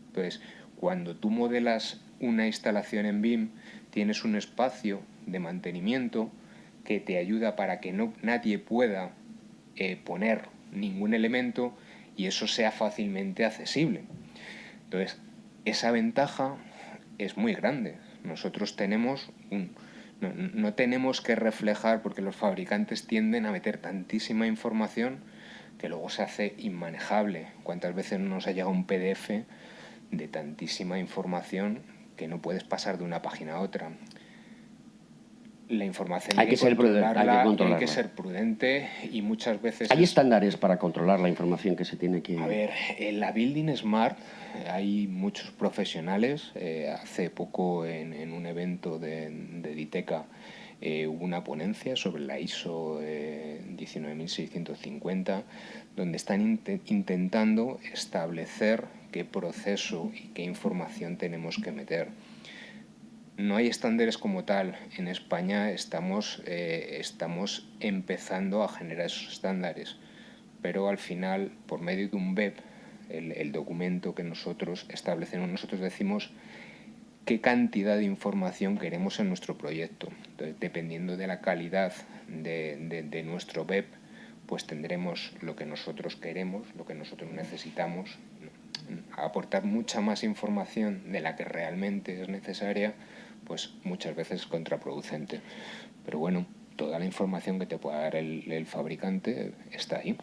Speaker 2: Entonces, cuando tú modelas una instalación en BIM, tienes un espacio de mantenimiento que te ayuda para que nadie pueda poner ningún elemento y eso sea fácilmente accesible. Entonces, esa ventaja es muy grande. Nosotros tenemos no tenemos que reflejar, porque los fabricantes tienden a meter tantísima información que luego se hace inmanejable. ¿Cuántas veces nos ha llegado un PDF de tantísima información que no puedes pasar de una página a otra. La información
Speaker 1: Hay que ser prudente, hay que controlarla.
Speaker 2: hay que ser prudente y muchas veces...
Speaker 1: ¿Hay estándares para controlar la información que se tiene que...?
Speaker 2: A ver, en la Building Smart hay muchos profesionales. Hace poco en un evento de Diteca hubo una ponencia sobre la ISO 19650, donde están intentando establecer qué proceso y qué información tenemos que meter. No hay estándares como tal. En España estamos empezando a generar esos estándares, pero al final, por medio de un BEP, el documento que nosotros establecemos, nosotros decimos qué cantidad de información queremos en nuestro proyecto. Entonces, dependiendo de la calidad de nuestro BEP, pues tendremos lo que nosotros queremos, lo que nosotros necesitamos. Aportar mucha más información de la que realmente es necesaria, pues muchas veces es contraproducente. Pero bueno, toda la información que te pueda dar el fabricante está ahí.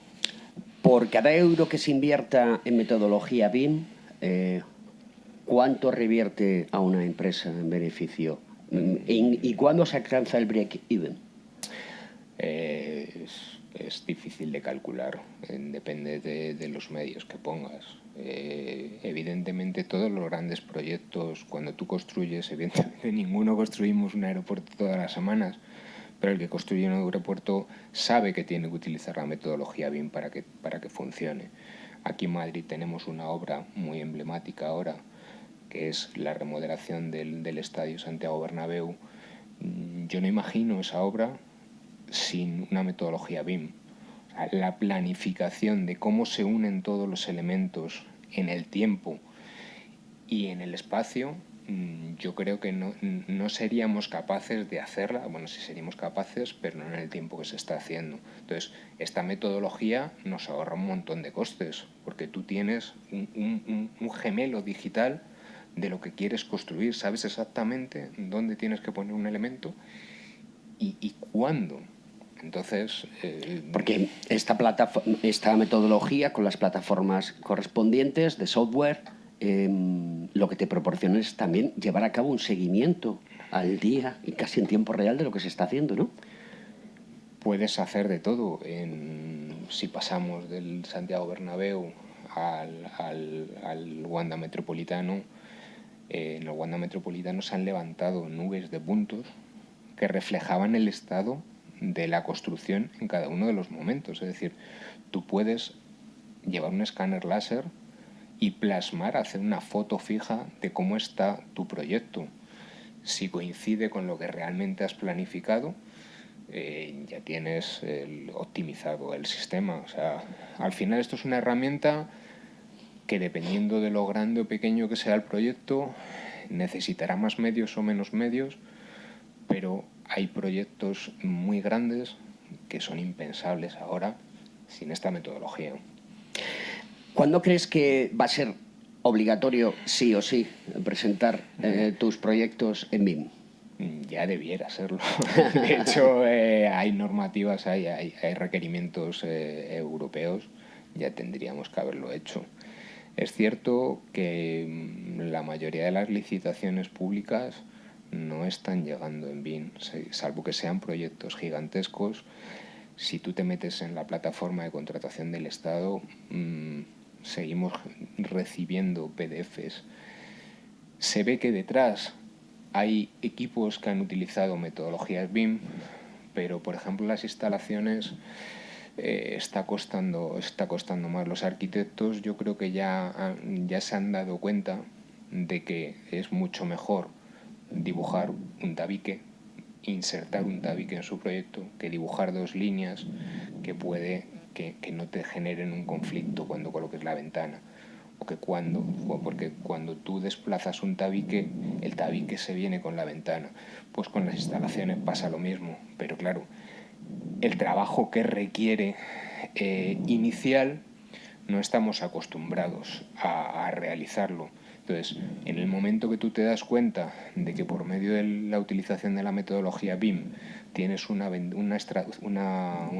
Speaker 1: Por cada euro que se invierta en metodología BIM, ¿cuánto revierte a una empresa en beneficio? ¿Y cuándo se alcanza el break-even?
Speaker 2: Es difícil de calcular, depende de los medios que pongas. Evidentemente todos los grandes proyectos, cuando tú construyes, evidentemente ninguno construimos un aeropuerto todas las semanas, pero el que construye un aeropuerto sabe que tiene que utilizar la metodología BIM para que funcione. Aquí en Madrid tenemos una obra muy emblemática ahora, que es la remodelación del Estadio Santiago Bernabéu. Yo no imagino esa obra sin una metodología BIM. La planificación de cómo se unen todos los elementos en el tiempo y en el espacio, yo creo que no seríamos capaces de hacerla. Bueno, sí seríamos capaces, pero no en el tiempo que se está haciendo. Entonces, esta metodología nos ahorra un montón de costes, porque tú tienes un gemelo digital de lo que quieres construir, sabes exactamente dónde tienes que poner un elemento y cuándo. Entonces,
Speaker 1: porque esta metodología con las plataformas correspondientes de software, lo que te proporciona es también llevar a cabo un seguimiento al día y casi en tiempo real de lo que se está haciendo, ¿no?
Speaker 2: Puedes hacer de todo. Si pasamos del Santiago Bernabéu al Wanda Metropolitano, en el Wanda Metropolitano se han levantado nubes de puntos que reflejaban el estado de la construcción en cada uno de los momentos. Es decir, tú puedes llevar un escáner láser y plasmar, hacer una foto fija de cómo está tu proyecto. Si coincide con lo que realmente has planificado, ya tienes optimizado el sistema. O sea, al final esto es una herramienta que, dependiendo de lo grande o pequeño que sea el proyecto, necesitará más medios o menos medios, pero hay proyectos muy grandes que son impensables ahora sin esta metodología.
Speaker 1: ¿Cuándo crees que va a ser obligatorio, sí o sí, presentar tus proyectos en BIM?
Speaker 2: Ya debiera serlo. De hecho, hay normativas, hay requerimientos europeos, ya tendríamos que haberlo hecho. Es cierto que la mayoría de las licitaciones públicas no están llegando en BIM, salvo que sean proyectos gigantescos. Si tú te metes en la plataforma de contratación del Estado, seguimos recibiendo PDFs. Se ve que detrás hay equipos que han utilizado metodologías BIM, pero por ejemplo las instalaciones está costando más. Los arquitectos, yo creo que ya se han dado cuenta de que es mucho mejor dibujar un tabique, insertar un tabique en su proyecto, que dibujar dos líneas que no te generen un conflicto cuando coloques la ventana. Porque cuando tú desplazas un tabique, el tabique se viene con la ventana. Pues con las instalaciones pasa lo mismo, pero claro, el trabajo que requiere inicial no estamos acostumbrados a realizarlo. Entonces, en el momento que tú te das cuenta de que por medio de la utilización de la metodología BIM tienes una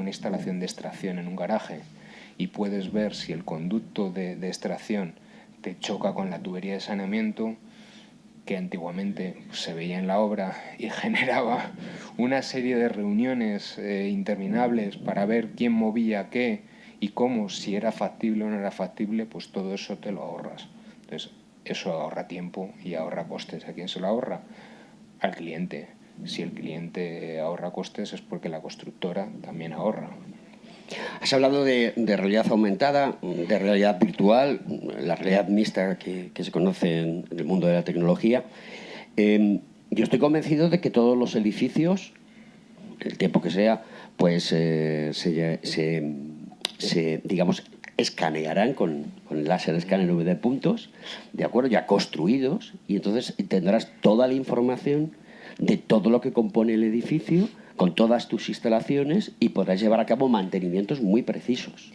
Speaker 2: instalación de extracción en un garaje y puedes ver si el conducto de extracción te choca con la tubería de saneamiento, que antiguamente se veía en la obra y generaba una serie de reuniones interminables para ver quién movía qué y cómo, si era factible o no era factible, pues todo eso te lo ahorras. Entonces, eso ahorra tiempo y ahorra costes. ¿A quién se lo ahorra? Al cliente. Si el cliente ahorra costes es porque la constructora también ahorra.
Speaker 1: Has hablado de realidad aumentada, de realidad virtual, la realidad mixta que se conoce en el mundo de la tecnología. Yo estoy convencido de que todos los edificios, el tiempo que sea, pues digamos, escanearán con el láser escáner V de puntos, ¿de acuerdo? Ya construidos, y entonces tendrás toda la información de todo lo que compone el edificio, con todas tus instalaciones, y podrás llevar a cabo mantenimientos muy precisos.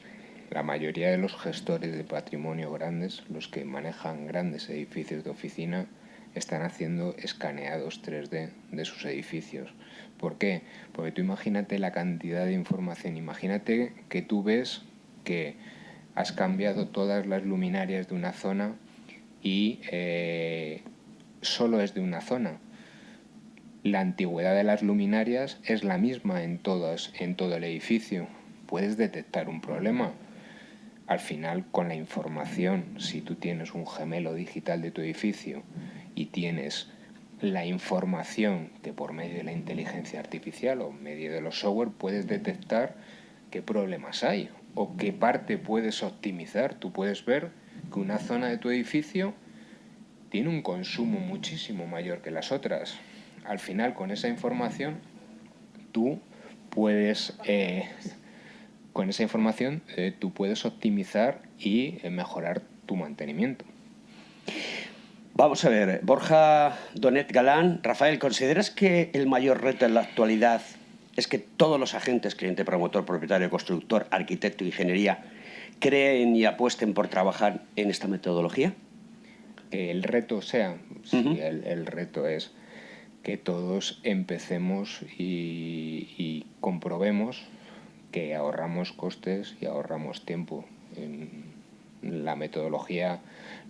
Speaker 2: La mayoría de los gestores de patrimonio grandes, los que manejan grandes edificios de oficina, están haciendo escaneados 3D de sus edificios. ¿Por qué? Porque tú imagínate la cantidad de información. Imagínate que tú ves que has cambiado todas las luminarias de una zona y solo es de una zona. La antigüedad de las luminarias es la misma en todo el edificio. Puedes detectar un problema. Al final, con la información, si tú tienes un gemelo digital de tu edificio y tienes la información que por medio de la inteligencia artificial o medio de los software puedes detectar qué problemas hay o qué parte puedes optimizar. Tú puedes ver que una zona de tu edificio tiene un consumo muchísimo mayor que las otras. Al final, con esa información, tú puedes optimizar y mejorar tu mantenimiento.
Speaker 1: Vamos a ver, Borja Donet Galán. Rafael, ¿consideras que el mayor reto en la actualidad es que todos los agentes, cliente, promotor, propietario, constructor, arquitecto, ingeniería, creen y apuesten por trabajar en esta metodología?
Speaker 2: El reto el reto es que todos empecemos y comprobemos que ahorramos costes y ahorramos tiempo. En la metodología,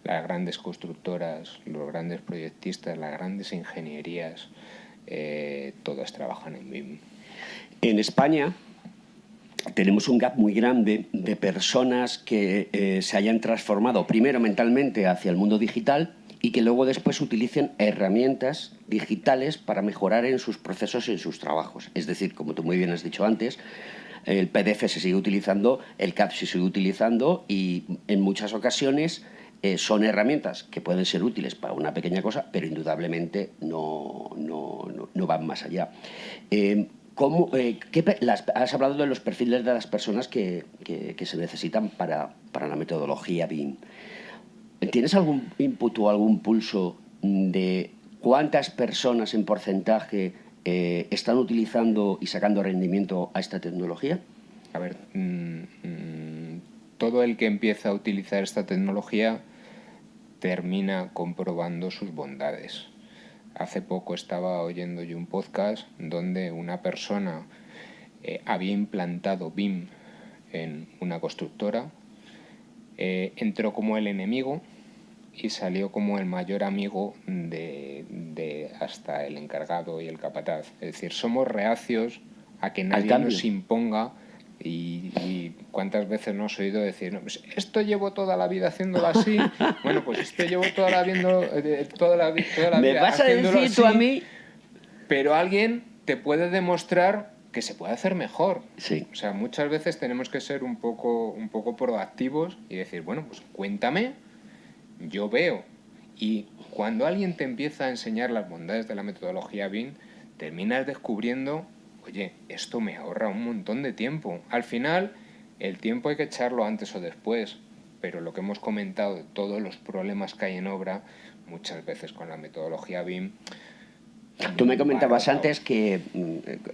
Speaker 2: las grandes constructoras, los grandes proyectistas, las grandes ingenierías, todas trabajan en BIM.
Speaker 1: En España tenemos un gap muy grande de personas que se hayan transformado primero mentalmente hacia el mundo digital y que luego después utilicen herramientas digitales para mejorar en sus procesos y en sus trabajos. Es decir, como tú muy bien has dicho antes, el PDF se sigue utilizando, el CAD se sigue utilizando y en muchas ocasiones son herramientas que pueden ser útiles para una pequeña cosa, pero indudablemente no van más allá. Has hablado de los perfiles de las personas que se necesitan para la metodología BIM. ¿Tienes algún input o algún pulso de cuántas personas en porcentaje están utilizando y sacando rendimiento a esta tecnología?
Speaker 2: A ver, todo el que empieza a utilizar esta tecnología termina comprobando sus bondades. Hace poco estaba oyendo yo un podcast donde una persona había implantado BIM en una constructora, entró como el enemigo y salió como el mayor amigo de hasta el encargado y el capataz. Es decir, somos reacios a que nadie nos imponga. Y cuántas veces no has oído decir, no, pues esto llevo toda la vida haciéndolo así. Bueno, pues esto llevo toda la vida
Speaker 1: ¿Me vas a decir
Speaker 2: así,
Speaker 1: tú a mí?
Speaker 2: Pero alguien te puede demostrar que se puede hacer mejor.
Speaker 1: Sí.
Speaker 2: O sea, muchas veces tenemos que ser un poco proactivos y decir, bueno, pues cuéntame, yo veo. Y cuando alguien te empieza a enseñar las bondades de la metodología BIM, terminas descubriendo, oye, esto me ahorra un montón de tiempo. Al final, el tiempo hay que echarlo antes o después, pero lo que hemos comentado de todos los problemas que hay en obra, muchas veces con la metodología BIM...
Speaker 1: Tú me comentabas antes que,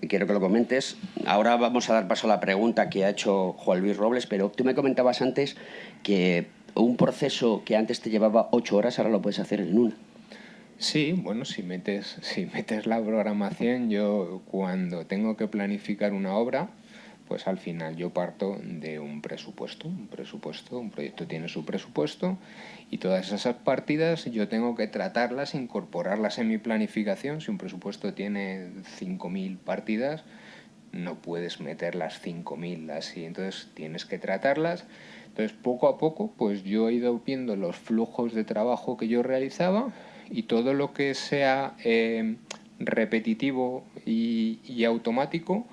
Speaker 1: quiero que lo comentes, ahora vamos a dar paso a la pregunta que ha hecho Juan Luis Robles, pero tú me comentabas antes que un proceso que antes te llevaba 8 horas, ahora lo puedes hacer en 1.
Speaker 2: Sí, bueno, si metes la programación, yo cuando tengo que planificar una obra, pues al final yo parto de un presupuesto. Un proyecto tiene su presupuesto y todas esas partidas yo tengo que tratarlas, incorporarlas en mi planificación. Si un presupuesto tiene 5.000 partidas, no puedes meter las 5.000 así, entonces tienes que tratarlas. Entonces, poco a poco, pues yo he ido viendo los flujos de trabajo que yo realizaba y todo lo que sea repetitivo y automático,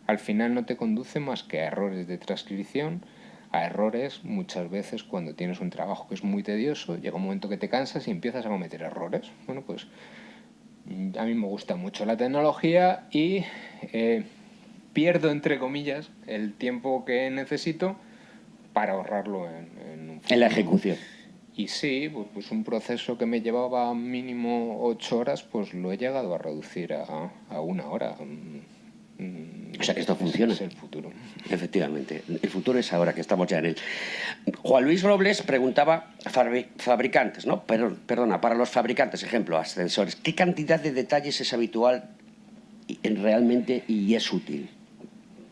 Speaker 2: al final no te conduce más que a errores de transcripción, a errores muchas veces cuando tienes un trabajo que es muy tedioso, llega un momento que te cansas y empiezas a cometer errores. Bueno, pues a mí me gusta mucho la tecnología y pierdo, entre comillas, el tiempo que necesito para ahorrarlo en un futuro.
Speaker 1: En la ejecución.
Speaker 2: Y sí, pues un proceso que me llevaba mínimo 8 horas, pues lo he llegado a reducir a 1 hora.
Speaker 1: O sea que esto funciona.
Speaker 2: Es el futuro.
Speaker 1: Efectivamente, el futuro es ahora, que estamos ya en él. Juan Luis Robles preguntaba, fabricantes, ¿no? Perdona, para los fabricantes, ejemplo, ascensores, ¿qué cantidad de detalles es habitual realmente y es útil?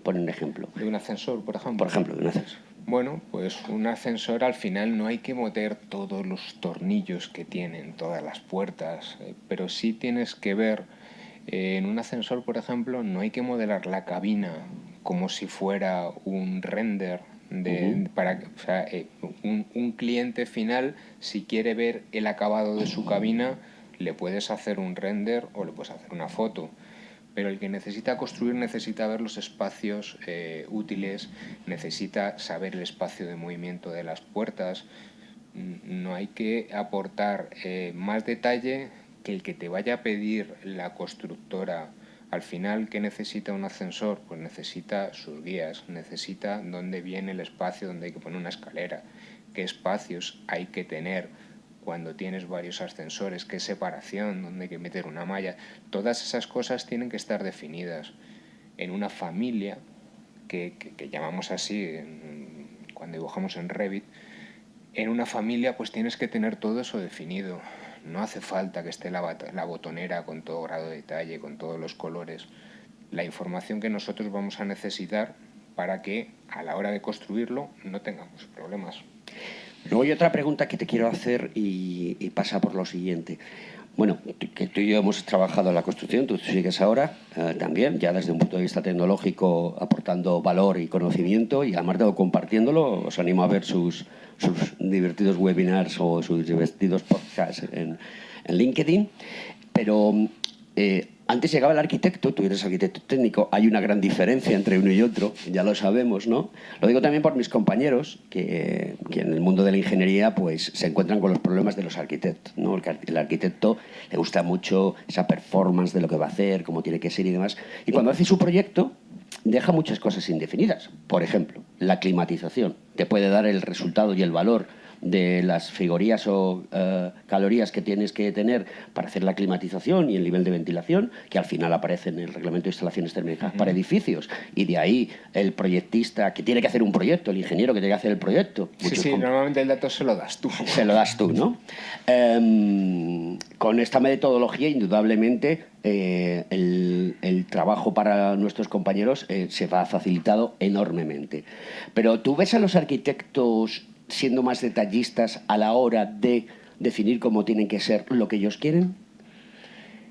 Speaker 1: Pon un ejemplo.
Speaker 2: ¿De un ascensor, por ejemplo?
Speaker 1: Por ejemplo, de un ascensor.
Speaker 2: Bueno, pues un ascensor al final no hay que meter todos los tornillos que tienen todas las puertas, pero sí tienes que ver, en un ascensor, por ejemplo, no hay que modelar la cabina como si fuera un render para, o sea, un cliente final, si quiere ver el acabado de su cabina, le puedes hacer un render o le puedes hacer una foto. Pero el que necesita construir necesita ver los espacios útiles, necesita saber el espacio de movimiento de las puertas. No hay que aportar más detalle que el que te vaya a pedir la constructora. Al final, ¿qué necesita un ascensor? Pues necesita sus guías, necesita dónde viene el espacio, dónde hay que poner una escalera, qué espacios hay que tener cuando tienes varios ascensores, qué separación, dónde hay que meter una malla. Todas esas cosas tienen que estar definidas. En una familia, que llamamos así cuando dibujamos en Revit, en una familia pues tienes que tener todo eso definido. No hace falta que esté la botonera con todo grado de detalle, con todos los colores. La información que nosotros vamos a necesitar para que a la hora de construirlo no tengamos problemas.
Speaker 1: Luego hay otra pregunta que te quiero hacer y pasa por lo siguiente. Bueno, que tú y yo hemos trabajado en la construcción, tú sigues ahora también, ya desde un punto de vista tecnológico, aportando valor y conocimiento, y además de compartiéndolo, os animo a ver sus divertidos webinars o sus divertidos podcasts en LinkedIn. Pero antes llegaba el arquitecto, tú eres arquitecto técnico, hay una gran diferencia entre uno y otro, ya lo sabemos, ¿no? Lo digo también por mis compañeros, que en el mundo de la ingeniería pues se encuentran con los problemas de los arquitectos, ¿no? El arquitecto le gusta mucho esa performance de lo que va a hacer, cómo tiene que ser y demás. Y cuando hace su proyecto, deja muchas cosas indefinidas. Por ejemplo, la climatización te puede dar el resultado y el valor de las frigorías o calorías que tienes que tener para hacer la climatización y el nivel de ventilación, que al final aparece en el reglamento de instalaciones térmicas para edificios, y de ahí el proyectista que tiene que hacer un proyecto, el ingeniero que tiene que hacer el proyecto.
Speaker 2: Sí, normalmente el dato se lo das tú.
Speaker 1: Se lo das tú, ¿no? Con esta metodología, indudablemente, el trabajo para nuestros compañeros se va facilitado enormemente. Pero tú ves a los arquitectos siendo más detallistas a la hora de definir cómo tienen que ser lo que ellos quieren.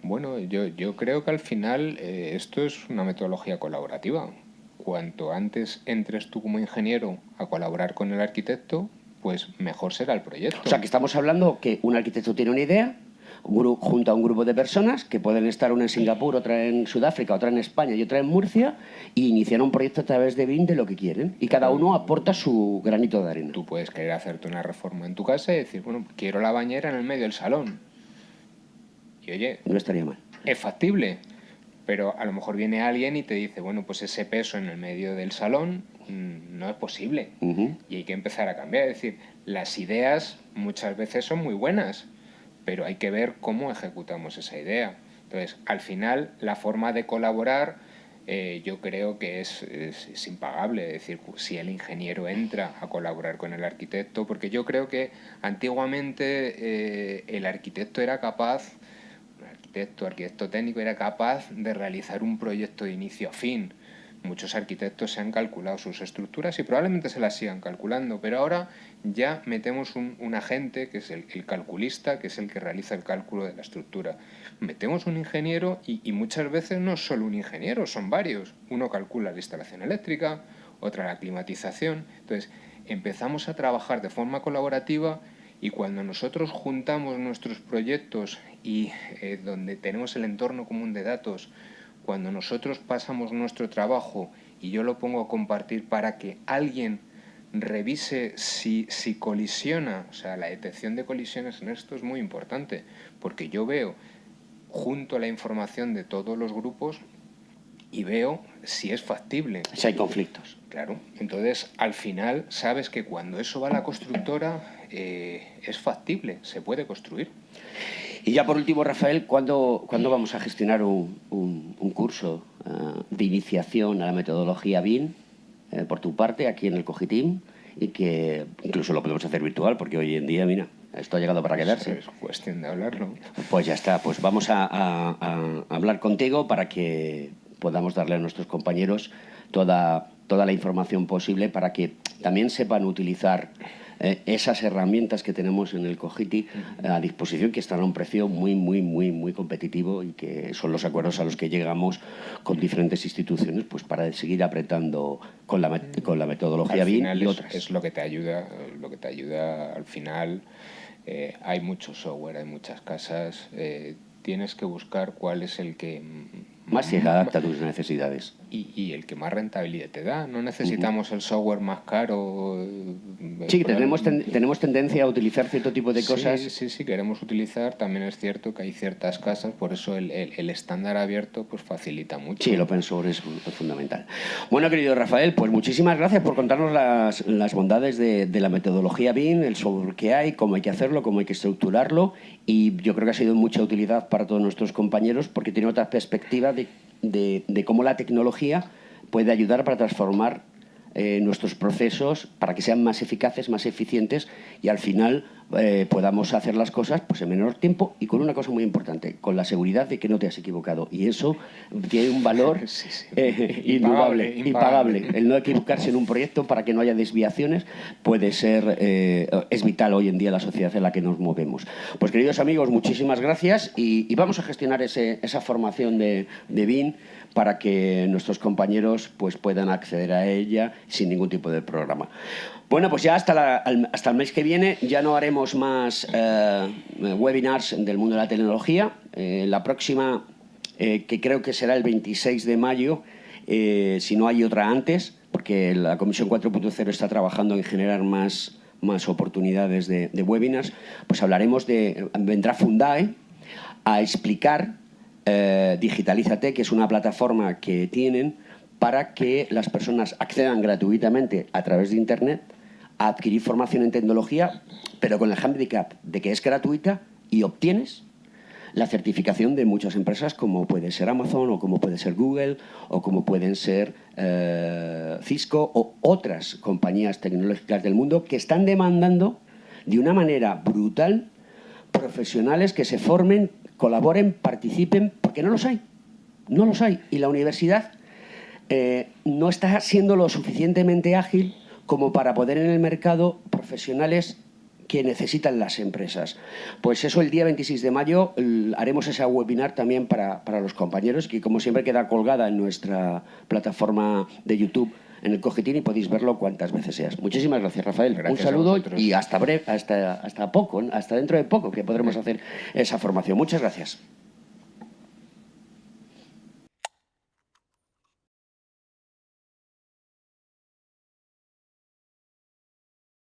Speaker 2: Bueno, yo creo que al final esto es una metodología colaborativa. Cuanto antes entres tú como ingeniero a colaborar con el arquitecto, pues mejor será el proyecto.
Speaker 1: O sea, que estamos hablando que un arquitecto tiene una idea, junto a un grupo de personas que pueden estar una en Singapur, otra en Sudáfrica, otra en España y otra en Murcia, y iniciar un proyecto a través de BIM de lo que quieren, y cada uno aporta su granito de arena.
Speaker 2: Tú puedes querer hacerte una reforma en tu casa y decir, bueno, quiero la bañera en el medio del salón. Y oye,
Speaker 1: no estaría mal.
Speaker 2: Es factible, pero a lo mejor viene alguien y te dice, bueno, pues ese peso en el medio del salón no es posible. Y hay que empezar a cambiar. Es decir, las ideas muchas veces son muy buenas, pero hay que ver cómo ejecutamos esa idea. Entonces, al final, la forma de colaborar yo creo que es impagable. Es decir, si el ingeniero entra a colaborar con el arquitecto, porque yo creo que antiguamente el arquitecto era capaz, arquitecto técnico, era capaz de realizar un proyecto de inicio a fin. muchos arquitectos se han calculado sus estructuras y probablemente se las sigan calculando, pero ahora ya metemos un agente que es el calculista, que es el que realiza el cálculo de la estructura. Metemos un ingeniero y muchas veces no es solo un ingeniero, son varios. Uno calcula la instalación eléctrica, otra la climatización. Entonces, empezamos a trabajar de forma colaborativa y cuando nosotros juntamos nuestros proyectos y donde tenemos el entorno común de datos, cuando nosotros pasamos nuestro trabajo y yo lo pongo a compartir para que alguien revise si colisiona, o sea, la detección de colisiones en esto es muy importante, porque yo veo junto a la información de todos los grupos y veo si es factible.
Speaker 1: Si hay conflictos.
Speaker 2: Claro, entonces al final sabes que cuando eso va a la constructora es factible, se puede construir.
Speaker 1: Y ya por último, Rafael, ¿cuándo vamos a gestionar un curso de iniciación a la metodología BIM por tu parte aquí en el Cogitim? Y que incluso lo podemos hacer virtual, porque hoy en día, mira, esto ha llegado para quedarse.
Speaker 2: Es cuestión de hablarlo.
Speaker 1: Pues ya está, pues vamos a hablar contigo para que podamos darle a nuestros compañeros toda la información posible para que también sepan utilizar esas herramientas que tenemos en el Cogiti a disposición, que están a un precio muy competitivo y que son los acuerdos a los que llegamos con diferentes instituciones pues para seguir apretando con la metodología BIM y otras.
Speaker 2: Es lo que te ayuda, al final. Hay mucho software, hay muchas casas, tienes que buscar cuál es el que
Speaker 1: más se adapta a tus necesidades.
Speaker 2: Y el que más rentabilidad te da. No necesitamos el software más caro.
Speaker 1: Sí, tenemos tendencia a utilizar cierto tipo de cosas.
Speaker 2: Sí, queremos utilizar. También es cierto que hay ciertas casas, por eso el estándar abierto pues facilita mucho.
Speaker 1: Sí, el open source es fundamental. Bueno, querido Rafael, pues muchísimas gracias por contarnos las bondades de la metodología BIM, el software que hay, cómo hay que hacerlo, cómo hay que estructurarlo, y yo creo que ha sido de mucha utilidad para todos nuestros compañeros porque tiene otra perspectiva de cómo la tecnología puede ayudar para transformar nuestros procesos para que sean más eficaces, más eficientes y al final podamos hacer las cosas pues en menor tiempo y con una cosa muy importante, con la seguridad de que no te has equivocado. Y eso tiene un valor indudable, impagable. El no equivocarse en un proyecto para que no haya desviaciones puede ser, es vital hoy en día en la sociedad en la que nos movemos. Pues queridos amigos, muchísimas gracias y vamos a gestionar esa formación de BIM para que nuestros compañeros pues puedan acceder a ella sin ningún tipo de programa. Bueno, pues ya hasta el mes que viene ya no haremos más webinars del mundo de la tecnología. La próxima, que creo que será el 26 de mayo, si no hay otra antes, porque la Comisión 4.0 está trabajando en generar más oportunidades de webinars, pues vendrá Fundae a explicar Digitalízate, que es una plataforma que tienen para que las personas accedan gratuitamente a través de Internet a adquirir formación en tecnología, pero con el handicap de que es gratuita y obtienes la certificación de muchas empresas como puede ser Amazon o como puede ser Google o como pueden ser Cisco o otras compañías tecnológicas del mundo que están demandando de una manera brutal profesionales que se formen, colaboren, participen, porque no los hay. Y la universidad no está siendo lo suficientemente ágil como para poner en el mercado profesionales que necesitan las empresas. Pues eso, el día 26 de mayo haremos ese webinar también para los compañeros, que como siempre queda colgada en nuestra plataforma de YouTube en el Cogitim y podéis verlo cuantas veces seas. Muchísimas gracias, Rafael.
Speaker 2: Gracias.
Speaker 1: Un saludo y hasta dentro de poco que podremos hacer esa formación. Muchas gracias.